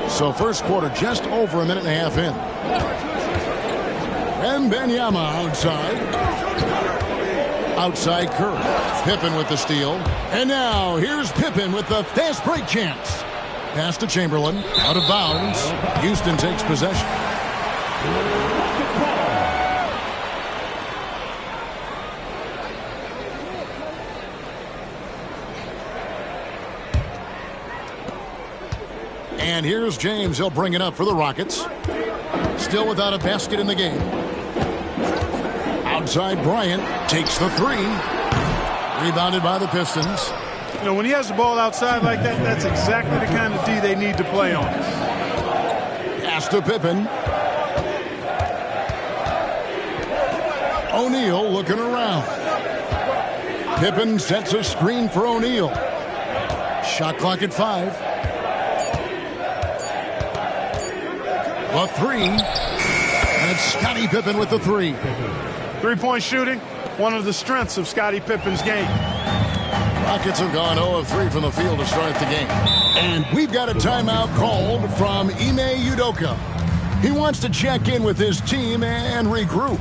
[SPEAKER 11] So first quarter just over a minute and a half in. And Wembanyama outside. Outside Curry. Pippen with the steal. And now here's Pippen with the fast break chance. Pass to Chamberlain. Out of bounds. Houston takes possession. And here's James. He'll bring it up for the Rockets. Still without a basket in the game. Outside Bryant takes the 3. Rebounded by the Pistons.
[SPEAKER 1] You know, when he has the ball outside like that, that's exactly the kind of D they need to play on.
[SPEAKER 11] Pass to Pippen. O'Neal looking around. Pippen sets a screen for O'Neal. Shot clock at 5. A 3. And it's Scottie Pippen with the 3.
[SPEAKER 1] Three-point shooting, one of the strengths of Scottie Pippen's game.
[SPEAKER 11] Rockets have gone 0 of 3 from the field to start the game. And we've got a timeout called from Ime Udoka. He wants to check in with his team and regroup.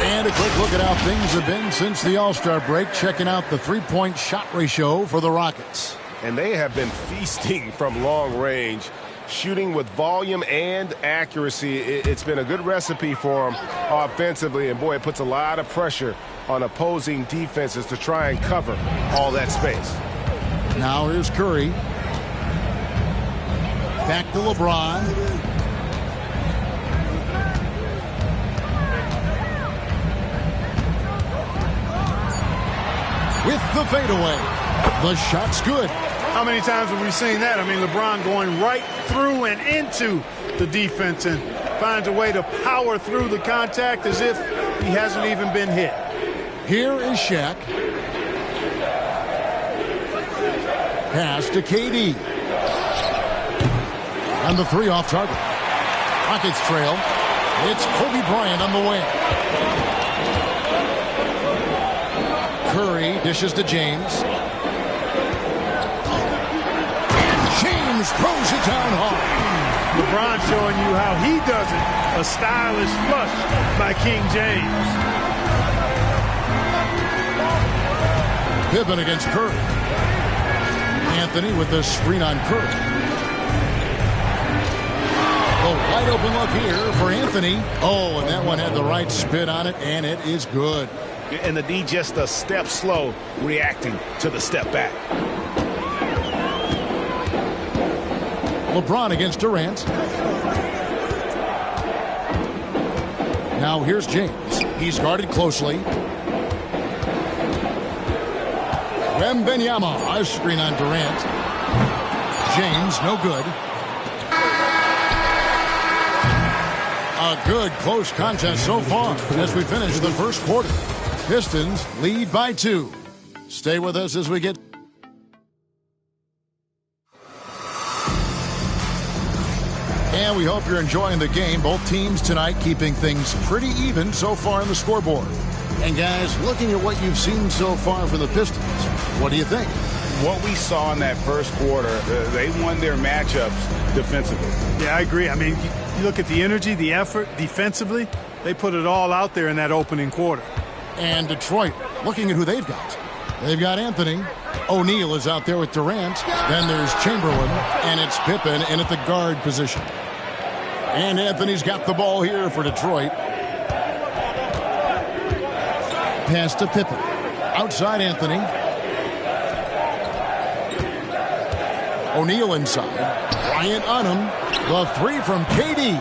[SPEAKER 11] And a quick look at how things have been since the All-Star break, checking out the three-point shot ratio for the Rockets.
[SPEAKER 13] And they have been feasting from long range, shooting with volume and accuracy. It's been a good recipe for them offensively, and boy, it puts a lot of pressure on opposing defenses to try and cover all that space.
[SPEAKER 11] Now here's Curry. Back to LeBron. With the fadeaway. The shot's good.
[SPEAKER 1] How many times have we seen that? I mean, LeBron going right through and into the defense and finds a way to power through the contact as if he hasn't even been hit.
[SPEAKER 11] Here is Shaq. Pass to KD. And the 3 off target. Rockets trail. It's Kobe Bryant on the wing. Curry dishes to James. And James throws it down hard.
[SPEAKER 1] LeBron showing you how he does it. A stylish flush by King James.
[SPEAKER 11] Pippen against Curry. Anthony with the screen on Curry. Oh, Wide open look here for Anthony. Oh, and that one had the right spin on it, and it is good.
[SPEAKER 13] And the D just a step slow reacting to the step back.
[SPEAKER 11] LeBron against Durant. Now here's James. He's guarded closely. Wembanyama, a screen on Durant. James, no good. A good close contest so far as we finish the first quarter. Pistons lead by 2. Stay with us as we get... And we hope you're enjoying the game. Both teams tonight keeping things pretty even so far on the scoreboard. And guys, looking at what you've seen so far from the Pistons, what do you think?
[SPEAKER 13] What we saw in that first quarter, they won their matchups defensively.
[SPEAKER 1] Yeah, I agree. I mean, you look at the energy, the effort defensively, they put it all out there in that opening quarter.
[SPEAKER 11] And Detroit, looking at who they've got. They've got Anthony. O'Neal is out there with Durant. Then there's Chamberlain, and it's Pippen in at the guard position. And Anthony's got the ball here for Detroit. Pass to Pippen. Outside Anthony. O'Neal inside. Bryant on him. The 3 from KD.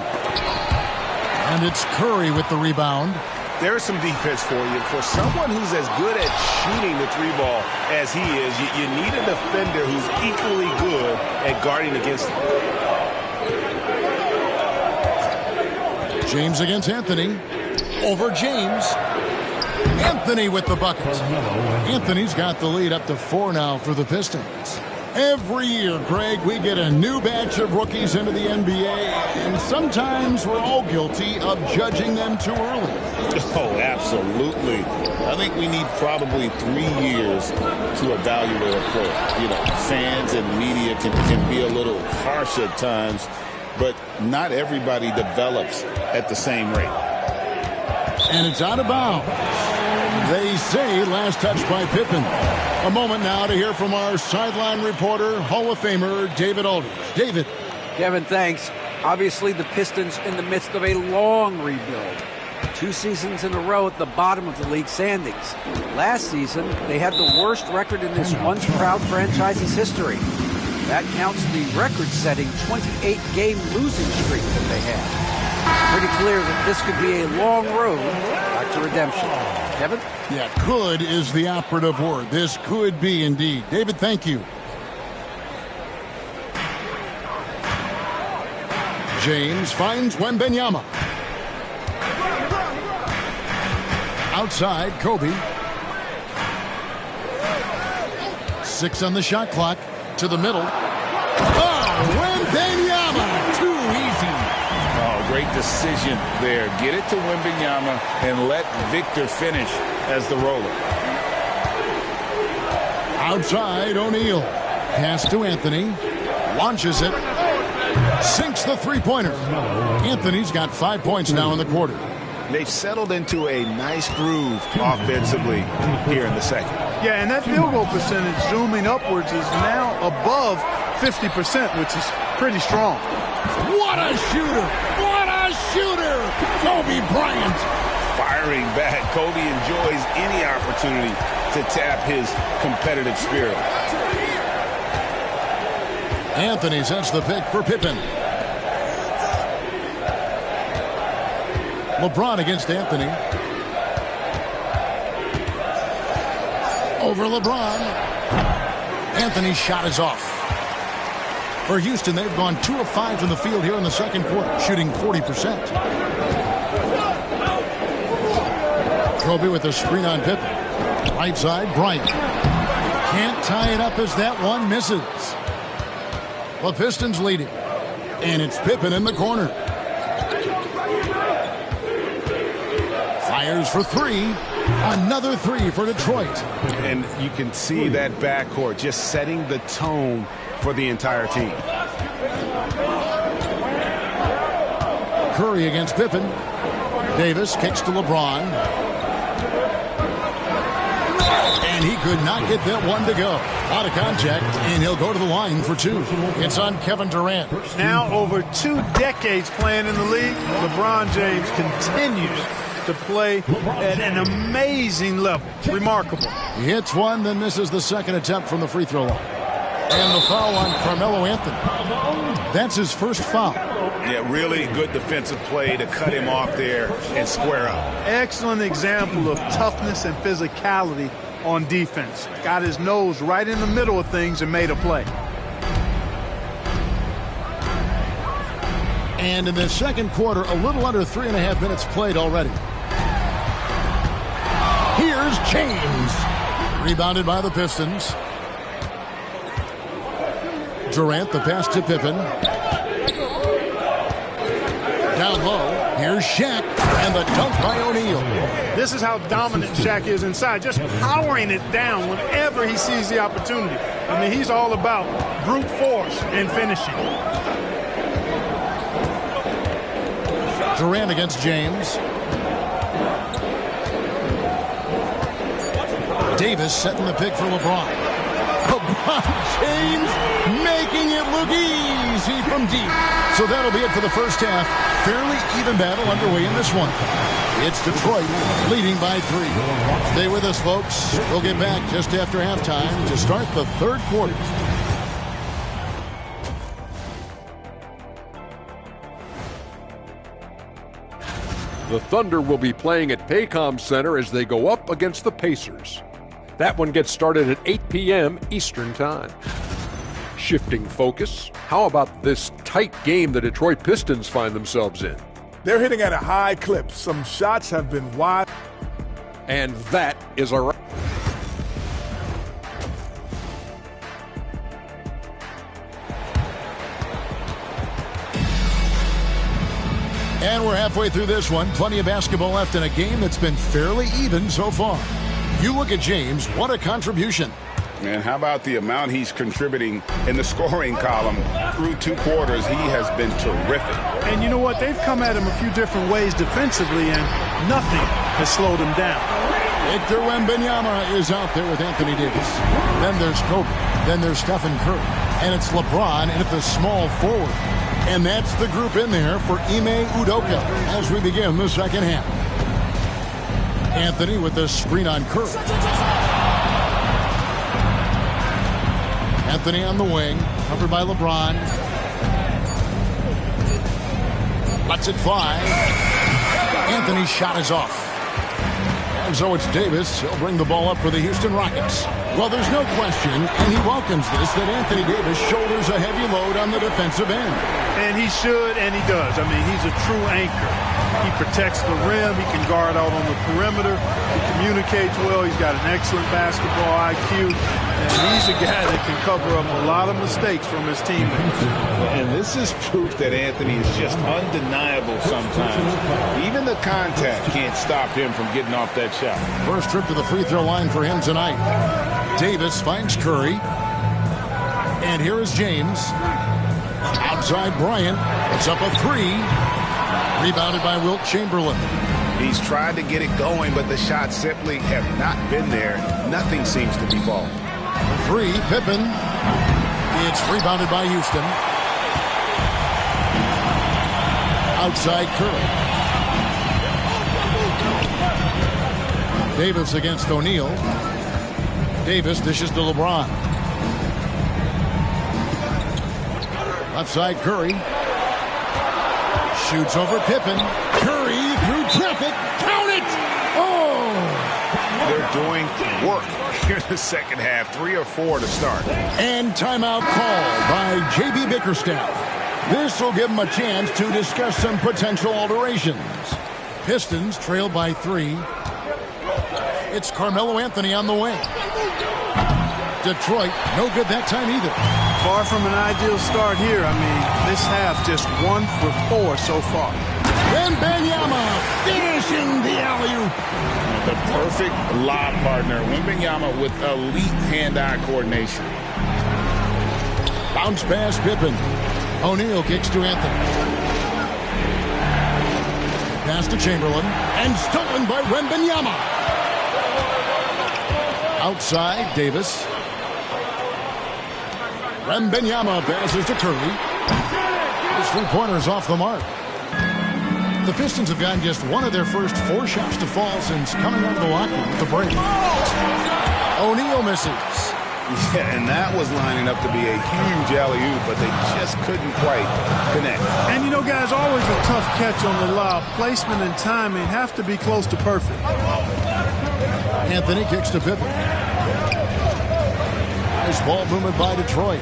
[SPEAKER 11] And it's Curry with the rebound.
[SPEAKER 13] There's some defense for you. For someone who's as good at shooting the 3-ball as he is, you need a defender who's equally good at guarding against him.
[SPEAKER 11] James against Anthony. Over James. Anthony with the bucket. Anthony's got the lead up to 4 now for the Pistons. Every year, Greg, we get a new batch of rookies into the NBA, and sometimes we're all guilty of judging them too early.
[SPEAKER 13] Oh, absolutely. I think we need probably 3 years to evaluate a player. You know, fans and media can be a little harsh at times, but not everybody develops at the same rate.
[SPEAKER 11] And it's out of bounds. They say last touch by Pippen. A moment now to hear from our sideline reporter, Hall of Famer David Aldridge. David.
[SPEAKER 14] Kevin, thanks. Obviously, the Pistons in the midst of a long rebuild. 2 seasons in a row at the bottom of the league standings. Last season, they had the worst record in this once proud franchise's history. That counts the record-setting 28-game losing streak that they had. Pretty clear that this could be a long road back to redemption. Kevin?
[SPEAKER 11] Yeah, could is the operative word. This could be indeed. David, thank you. James finds Wembanyama. Outside, Kobe. 6 on the shot clock. To the middle. Oh, Wembanyama! Too easy.
[SPEAKER 13] Oh, great decision there. Get it to Wembanyama and let Victor finish as the roller.
[SPEAKER 11] Outside, O'Neal. Pass to Anthony. Launches it. Sinks the three-pointer. Anthony's got 5 points now in the quarter.
[SPEAKER 13] They've settled into a nice groove offensively here in the second.
[SPEAKER 1] Yeah, and that field goal percentage zooming upwards is now above 50%, which is pretty strong.
[SPEAKER 11] What a shooter! What a shooter! Kobe Bryant.
[SPEAKER 13] Firing back. Kobe enjoys any opportunity to tap his competitive spirit.
[SPEAKER 11] Anthony sets the pick for Pippen. LeBron against Anthony. Over LeBron. Anthony's shot is off. For Houston, they've gone 2 of 5 from the field here in the second quarter, shooting 40%. Kobe with a screen on Pippen. Right side, Bryant. Can't tie it up as that one misses. The Pistons lead it. And it's Pippen in the corner. Fires for 3. Another 3 for Detroit.
[SPEAKER 13] And you can see that backcourt just setting the tone for the entire team.
[SPEAKER 11] Curry against Pippen. Davis kicks to LeBron. And he could not get that one to go. Out of contact, and he'll go to the line for two. It's on Kevin Durant.
[SPEAKER 1] Now over 2 decades playing in the league, LeBron James continues to play at an amazing level. Remarkable.
[SPEAKER 11] He hits one, then misses the second attempt from the free throw line. And the foul on Carmelo Anthony. That's his first foul.
[SPEAKER 13] Yeah, really good defensive play to cut him off there and square up.
[SPEAKER 1] Excellent example of toughness and physicality on defense. Got his nose right in the middle of things and made a play.
[SPEAKER 11] And in the second quarter, a little under 3.5 minutes played already. Here's James. Rebounded by the Pistons. Durant, the pass to Pippen. Down low, here's Shaq, and the dunk by O'Neal.
[SPEAKER 1] This is how dominant Shaq is inside, just powering it down whenever he sees the opportunity. I mean, he's all about brute force and finishing.
[SPEAKER 11] Durant against James. Davis setting the pick for LeBron. LeBron James making it look easy from deep. So that'll be it for the first half. Fairly even battle underway in this one. It's Detroit leading by 3. Stay with us, folks. We'll get back just after halftime to start the third quarter.
[SPEAKER 16] The Thunder will be playing at Paycom Center as they go up against the Pacers. That one gets started at 8 p.m. Eastern Time. Shifting focus, how about this tight game the Detroit Pistons find themselves in?
[SPEAKER 15] They're hitting at a high clip. Some shots have been wide.
[SPEAKER 16] And that is a...
[SPEAKER 11] And we're halfway through this one. Plenty of basketball left in a game that's been fairly even so far. You look at James, what a contribution.
[SPEAKER 13] Man, how about the amount he's contributing in the scoring column through 2 quarters? He has been terrific.
[SPEAKER 1] And you know what? They've come at him a few different ways defensively, and nothing has slowed him down.
[SPEAKER 11] Victor Wembanyama is out there with Anthony Davis. Then there's Kobe. Then there's Stephen Curry. And it's LeBron and at the small forward. And that's the group in there for Ime Udoka as we begin the second half. Anthony with the screen on Curry. Anthony on the wing, covered by LeBron. Lets it fly. Anthony's shot is off. And so it's Davis. He'll bring the ball up for the Houston Rockets. Well, there's no question, and he welcomes this, that Anthony Davis shoulders a heavy load on the defensive end.
[SPEAKER 1] And he should, and he does. I mean, he's a true anchor. He protects the rim. He can guard out on the perimeter. He communicates well. He's got an excellent basketball IQ. And he's a guy that can cover up a lot of mistakes from his teammates.
[SPEAKER 13] And this is proof that Anthony is just undeniable sometimes. Even the contact can't stop him from getting off that shot.
[SPEAKER 11] First trip to the free throw line for him tonight. Davis finds Curry. And here is James. Outside Bryant. It's up a 3. Rebounded by Wilt Chamberlain.
[SPEAKER 13] He's tried to get it going, but the shots simply have not been there. Nothing seems to be falling.
[SPEAKER 11] 3, Pippen. It's rebounded by Houston. Outside Curry. Davis against O'Neal. Davis dishes to LeBron. Left side Curry. Shoots over Pippen. Curry through traffic. Count it! Oh!
[SPEAKER 13] They're doing work here in the second half. 3 or 4 to start.
[SPEAKER 11] And timeout called by J.B. Bickerstaff. This will give them a chance to discuss some potential alterations. Pistons trail by 3. It's Carmelo Anthony on the wing. Detroit, no good that time either.
[SPEAKER 1] Far from an ideal start here. I mean, this half just 1 for 4 so far.
[SPEAKER 11] Wembanyama finishing the alley-oop.
[SPEAKER 13] The perfect lob partner. Wembanyama with elite hand-eye coordination.
[SPEAKER 11] Bounce pass Pippen. O'Neal kicks to Anthony. Pass to Chamberlain. And stolen by Wembanyama. Outside, Davis. Wembanyama passes to Curry. His three-pointers off the mark. The Pistons have gotten just one of their first 4 shots to fall since coming out of the locker room with the break. O'Neal misses.
[SPEAKER 13] Yeah, and that was lining up to be a huge alley-oop, but they just couldn't quite connect.
[SPEAKER 1] And you know, guys, always a tough catch on the lob. Placement and timing have to be close to perfect.
[SPEAKER 11] Anthony kicks to Pippen. Nice ball movement by Detroit.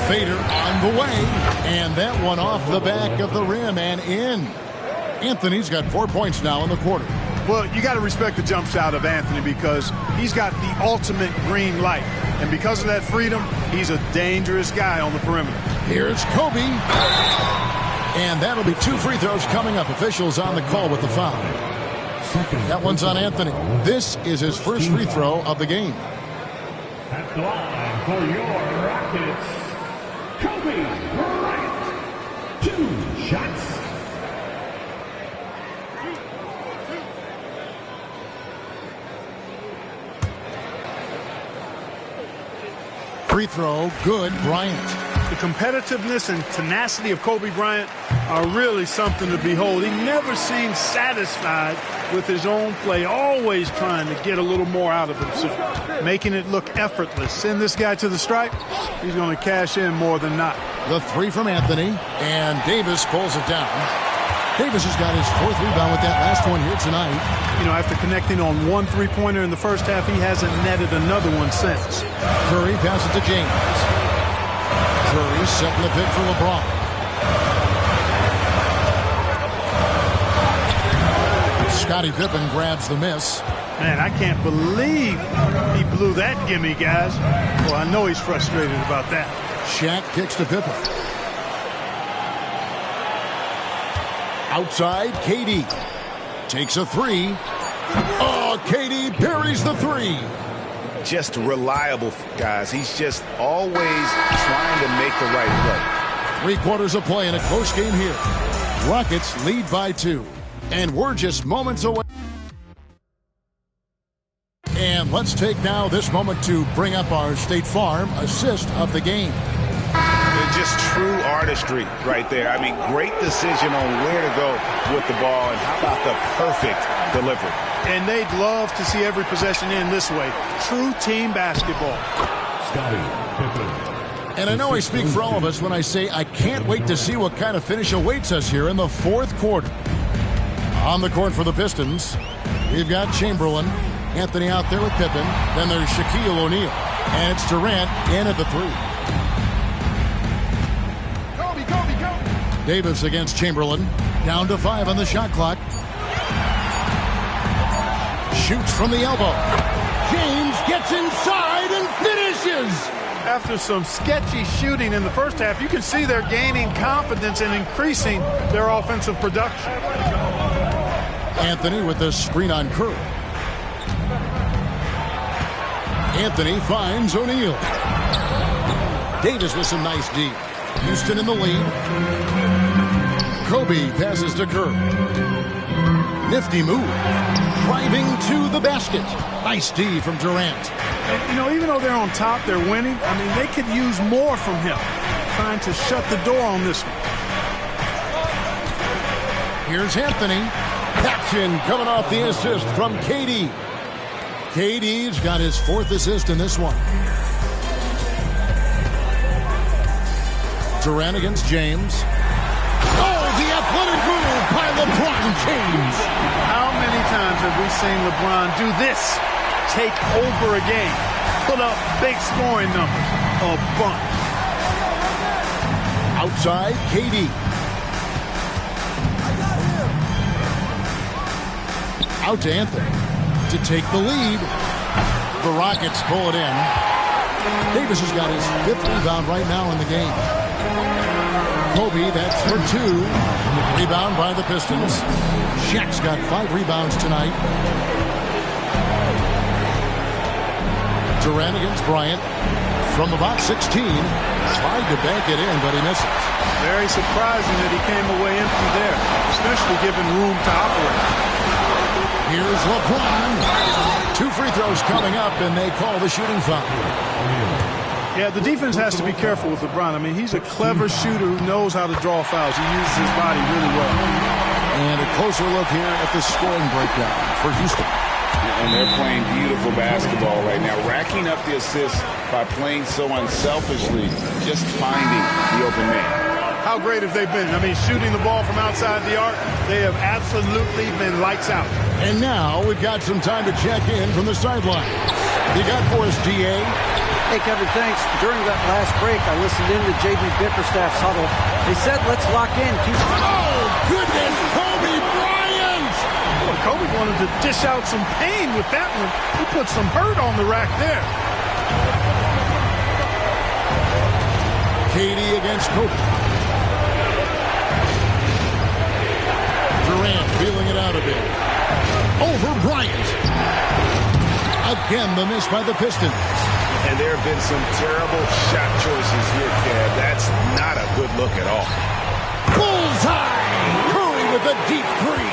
[SPEAKER 11] Fader on the way, and that one off the back of the rim and in. Anthony's got 4 points now in the quarter.
[SPEAKER 1] Well, you got to respect the jump shot of Anthony because he's got the ultimate green light. And because of that freedom, he's a dangerous guy on the perimeter.
[SPEAKER 11] Here's Kobe. And that'll be 2 free throws coming up. Officials on the call with the foul. That one's on Anthony. This is his first free throw of the game.
[SPEAKER 17] At the line for your Rockets, Kobe Bryant. 2 shots.
[SPEAKER 11] Free throw, good, Bryant.
[SPEAKER 1] The competitiveness and tenacity of Kobe Bryant are really something to behold. He never seems satisfied with his own play, always trying to get a little more out of himself, making it look effortless. Send this guy to the stripe, he's going to cash in more than not.
[SPEAKER 11] The 3 from Anthony, and Davis pulls it down. Davis has got his 4th rebound with that last one here tonight.
[SPEAKER 1] You know, after connecting on 1 3-pointer in the first half, he hasn't netted another one since.
[SPEAKER 11] Curry passes to James. Curry setting the pick for LeBron. Scottie Pippen grabs the miss.
[SPEAKER 1] Man, I can't believe he blew that gimme, guys. Well, I know he's frustrated about that.
[SPEAKER 11] Shaq kicks to Pippen. Outside, KD takes a 3. Oh, KD buries the 3.
[SPEAKER 13] Just reliable, guys. He's just always trying to make the right play.
[SPEAKER 11] 3 quarters of play in a close game here. Rockets lead by 2. And we're just moments away. And let's take now this moment to bring up our State Farm assist of the game.
[SPEAKER 13] Just true artistry right there. I mean, great decision on where to go with the ball, and how about the perfect delivery.
[SPEAKER 1] And they'd love to see every possession end this way. True team basketball.
[SPEAKER 11] And I know I speak for all of us when I say I can't wait to see what kind of finish awaits us here in the 4th quarter. On the court for the Pistons, we've got Chamberlain, Anthony out there with Pippen. Then there's Shaquille O'Neal. And it's Durant in at the 3. Davis against Chamberlain. Down to 5 on the shot clock. Shoots from the elbow. James gets inside and finishes.
[SPEAKER 1] After some sketchy shooting in the first half, you can see they're gaining confidence and increasing their offensive production.
[SPEAKER 11] Anthony with the screen on Curry. Anthony finds O'Neal. Davis with some nice D. Houston in the lead. Kobe passes to Curry. Nifty move. Driving to the basket. Nice D from Durant.
[SPEAKER 1] And, you know, even though they're on top, they're winning. I mean, they could use more from him. Trying to shut the door on this one.
[SPEAKER 11] Here's Anthony. Caption coming off the assist from KD. KD's got his 4th assist in this one. Durant against James. Oh, the athletic move by LeBron James.
[SPEAKER 1] How many times have we seen LeBron do this? Take over a game. Put up big scoring numbers. A bunch.
[SPEAKER 11] Outside, KD. Out to Anthony to take the lead. The Rockets pull it in. Davis has got his 5th rebound right now in the game. Kobe, that's for 2. Rebound by the Pistons. Shaq's got 5 rebounds tonight. Durant against Bryant. From about 16. Tried to bank it in, but he misses.
[SPEAKER 1] Very surprising that he came away empty there, especially given room to operate.
[SPEAKER 11] Here's LeBron. 2 free throws coming up, and they call the shooting foul.
[SPEAKER 1] Yeah, the defense has to be careful with LeBron. I mean, he's a clever shooter who knows how to draw fouls. He uses his body really well.
[SPEAKER 11] And a closer look here at the scoring breakdown for Houston.
[SPEAKER 13] And they're playing beautiful basketball right now, racking up the assists by playing so unselfishly, just finding the open man.
[SPEAKER 1] How great have they been? I mean, shooting the ball from outside the arc, they have absolutely been lights out.
[SPEAKER 11] And now we've got some time to check in from the sidelines. You got for us, DA?
[SPEAKER 14] Hey, Kevin, thanks. During that last break, I listened in to J.B. Bickerstaff's huddle. They said, let's lock in.
[SPEAKER 11] Oh, goodness, Kobe Bryant!
[SPEAKER 1] Well, Kobe wanted to dish out some pain with that one. He put some hurt on the rack there.
[SPEAKER 11] Katie against Kobe. Durant feeling it out a bit. Over Bryant. Again, the miss by the Pistons.
[SPEAKER 13] And there have been some terrible shot choices here, Kev. That's not a good look at all.
[SPEAKER 11] Bullseye! Curry with a deep three.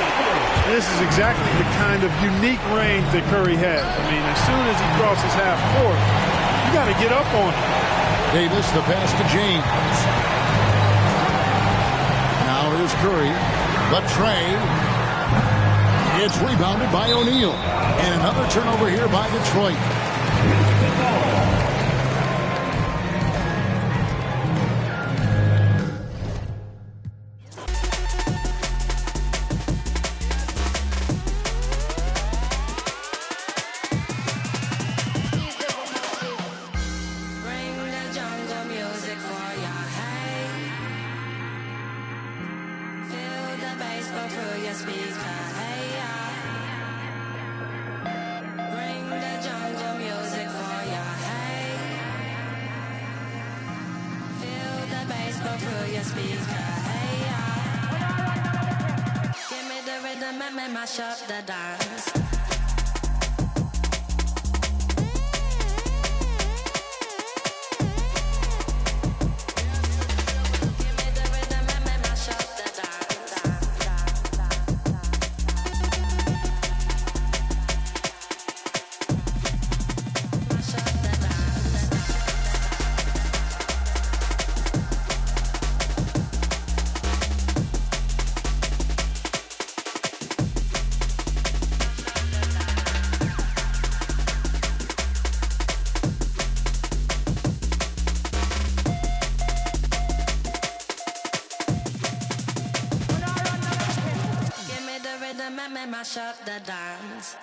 [SPEAKER 1] This is exactly the kind of unique range that Curry has. I mean, as soon as he crosses half court, you got to get up on him.
[SPEAKER 11] Davis, the pass to James. Now here's Curry. The tray. It's rebounded by O'Neal. And another turnover here by Detroit.
[SPEAKER 4] Mash up the dance.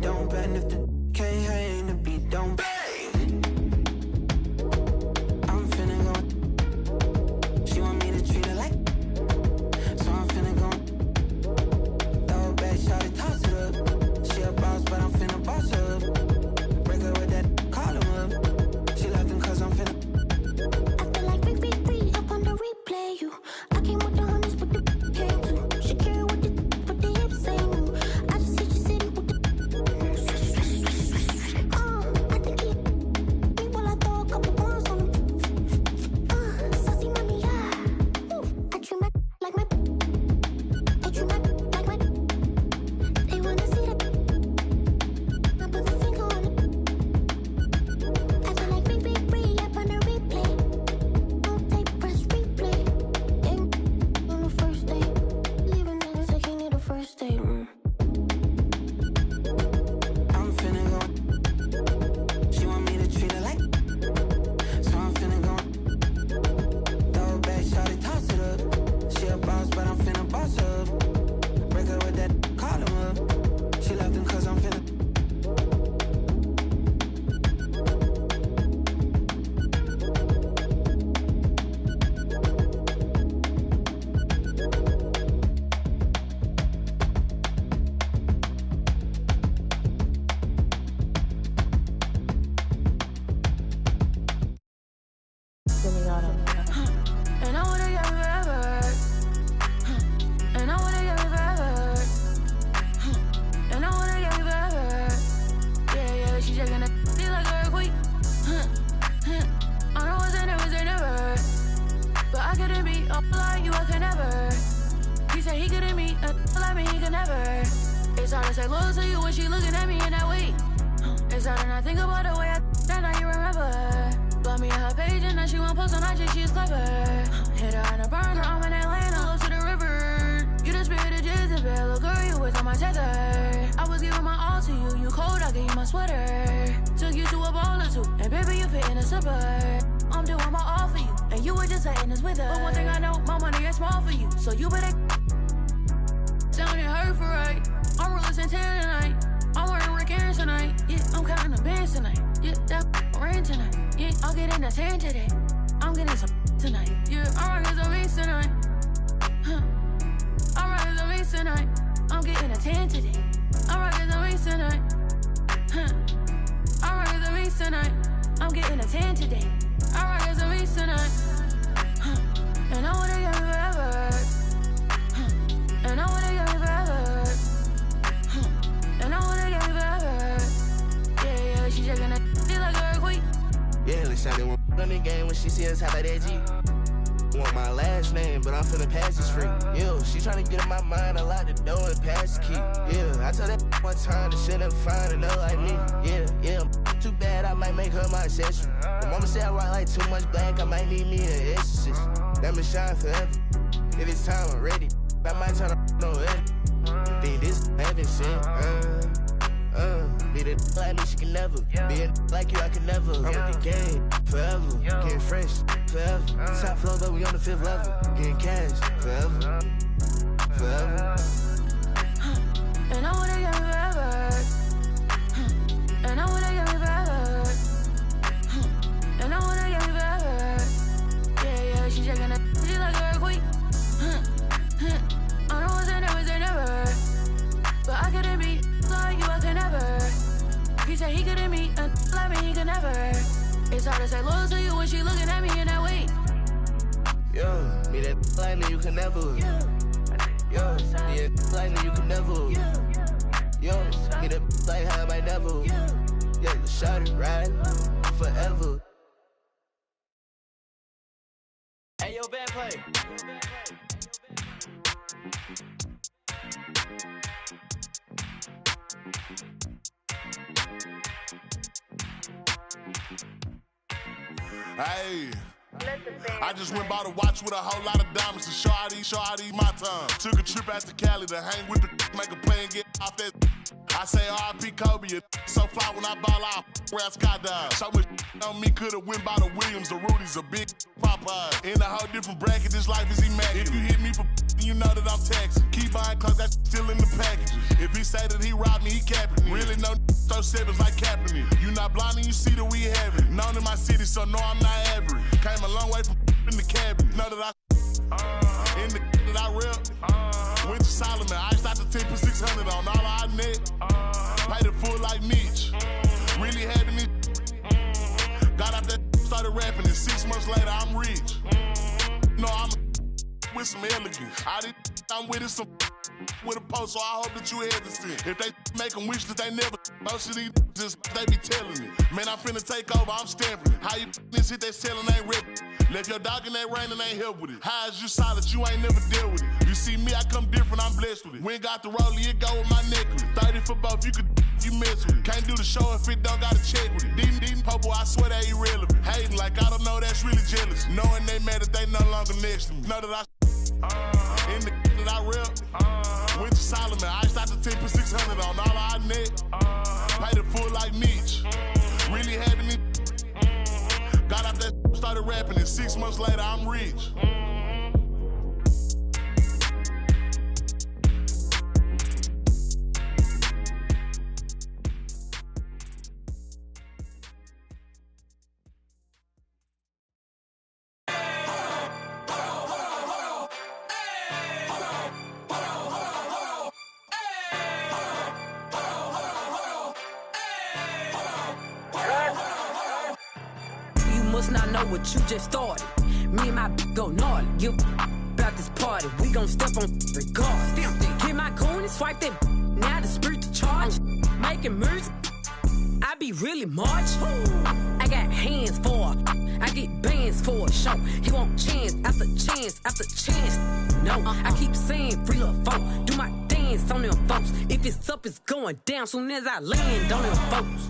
[SPEAKER 6] Don't ban never. It's hard to say loyal to you when she looking at me in that way. It's hard to not think about the way that now you remember. Blow me on her page and now she won't post on IG, she's clever. Hit her on a burner, I'm in Atlanta, close to the river. You the spirit of Jezebel, little girl, you was on my tether. I was giving my all to you, you cold, I gave you my sweater. Took you to a ball or two, and baby, you fit in a slipper. I'm doing my all for you, and you were just letting us with her. But one thing I know, my money is small for you, so you better sounding hurt for right. I'm really Santana tonight. I'm wearing Rick Aaron tonight. Yeah, I'm counting the bands tonight. Yeah, that rain tonight. Yeah, I'll get in the tan today. I'm getting some tonight. Yeah, I'm rocking some beats tonight. Huh. I'm rocking some beats tonight. I'm getting a tan today. I'm rocking some beats tonight. Huh. I'm rocking some beats tonight. I'm getting a tan today. I'm rocking some beats tonight. Huh. And I wanna get me forever. Huh. And I wanna get me forever. Huh. And I wanna get me forever. Yeah, yeah, she shaking that shit like a earthquake.
[SPEAKER 9] Yeah, let's shout it on the game when she see us hop at that G. Want my last name, but I'm finna pass this free. Yeah, she tryna get in my mind, I lock the door and pass the key. Yeah, I told that one time, the shit ain't fine enough like me. Yeah, yeah, too bad, I might make her my accessory. My mama said I rock like too much black, I might need me an exorcist. That me shine forever. If it's time, I'm ready. I might turn up no edit. Think this heaven sent. Be the like me, she can never. Be a like you, I can never. I'm with the game forever. Getting fresh forever. Top floor, but we on the 5th level. Getting cash forever. Forever.
[SPEAKER 6] And I wanna get me forever. And I wanna get me forever. And I wanna get me forever. Yeah, yeah, she shaking that shit like a earthquake. I know it's never. But I couldn't be like you, I could never. He said he couldn't be like me, he could never. It's hard to say loyal to you when she looking at me in that way.
[SPEAKER 9] Yo, me that like me, you can never. Yo, me that like me, you can never. Yo, me that like how I might never. Yeah, shot it right forever.
[SPEAKER 18] Hey, yo, bad play.
[SPEAKER 23] Hey, I just went by the watch with a whole lot of diamonds to show how these my time. Took a trip out to Cali to hang with the make a play and get off that. I say R.I.P. Kobe, so fly when I ball out, where I skydive. So much on me could've went by the Williams, the Rudy's, a big Popeye. In a whole different bracket, this life is immaculate. If you hit me for you know that I'm taxing. Keep buying cause that's still in the packages. If he say that he robbed me, he capping me. Really no throw sevens like Kaepernick. You not blind and you see that we have it. Known in my city, so no, I'm not average. Came a long way from in the cabinet. Know that I in the that I rep. Went to Solomon, iced out the 10 for 600 on all our net. Paid it full like Mitch. Really having it. Got out that, started rapping, and 6 months later, I'm rich. No, I'm with some elegance. I'm with it some with a post, so I hope that you hesitant. If they make them wish that they never, most of these just they be telling me. Man, I'm finna take over, I'm stamping it. How you this hit they selling ain't rip. Left your dog in that rain and ain't help with it. How is you solid, you ain't never dealt with it. You see me, I come different, I'm blessed with it. We ain't got the rollie, it go with my necklace. 30 for both, you could you mess with it. Can't do the show if it don't gotta check with it. Dean Popo, I swear they irrelevant. Hating like I don't know, that's really jealous. Knowing they mad that they no longer next to me. Know that I in the that I rep. Went to Solomon, iced out the 10 for 600 on all our net. Paid it full like Mitch. Really having it. Got out that started rapping, and 6 months later, I'm rich.
[SPEAKER 24] Not know what you just started. Me and my go gnarly. Give about this party. We gon' step on regardless. Get my coin and swipe that. Now the spirit to charge. Making music. I be really march. I got hands for I get bands for a show. He want chance after chance after chance. No, I keep saying free love folk. Do my dance hands on them folks. If it's up, it's going down soon as I land on them folks.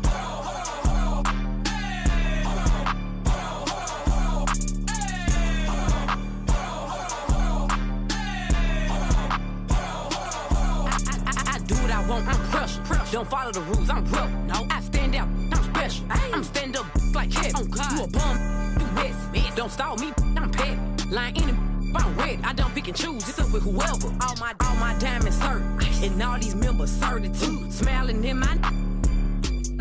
[SPEAKER 24] I'm crushed. Don't follow the rules, I'm real. No, I stand out, I'm special. I'm stand up like head. Oh God, you a bum, you mess. Don't stall me, I'm petty. Lying in the I'm red. I don't pick and choose. It's up with whoever. All my diamonds certain, and all these members certitude. Smiling in my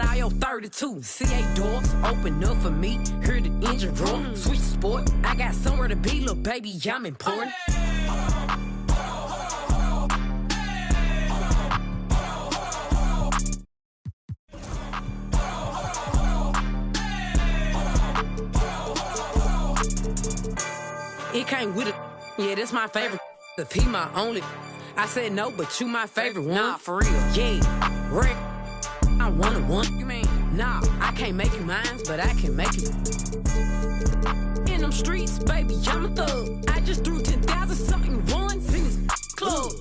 [SPEAKER 24] all your 32. CA doors open up for me. Hear the engine roar. Switch sport. I got somewhere to be, little baby. I'm important. It came with it. Yeah, that's my favorite. If he my only, I said no, but you my favorite one. Nah, for real. Yeah, Rick. I one. You mean? Nah, I can't make you mine, but I can make you. In them streets, baby, I'm a thug. I just threw 10,000 something ones in this club.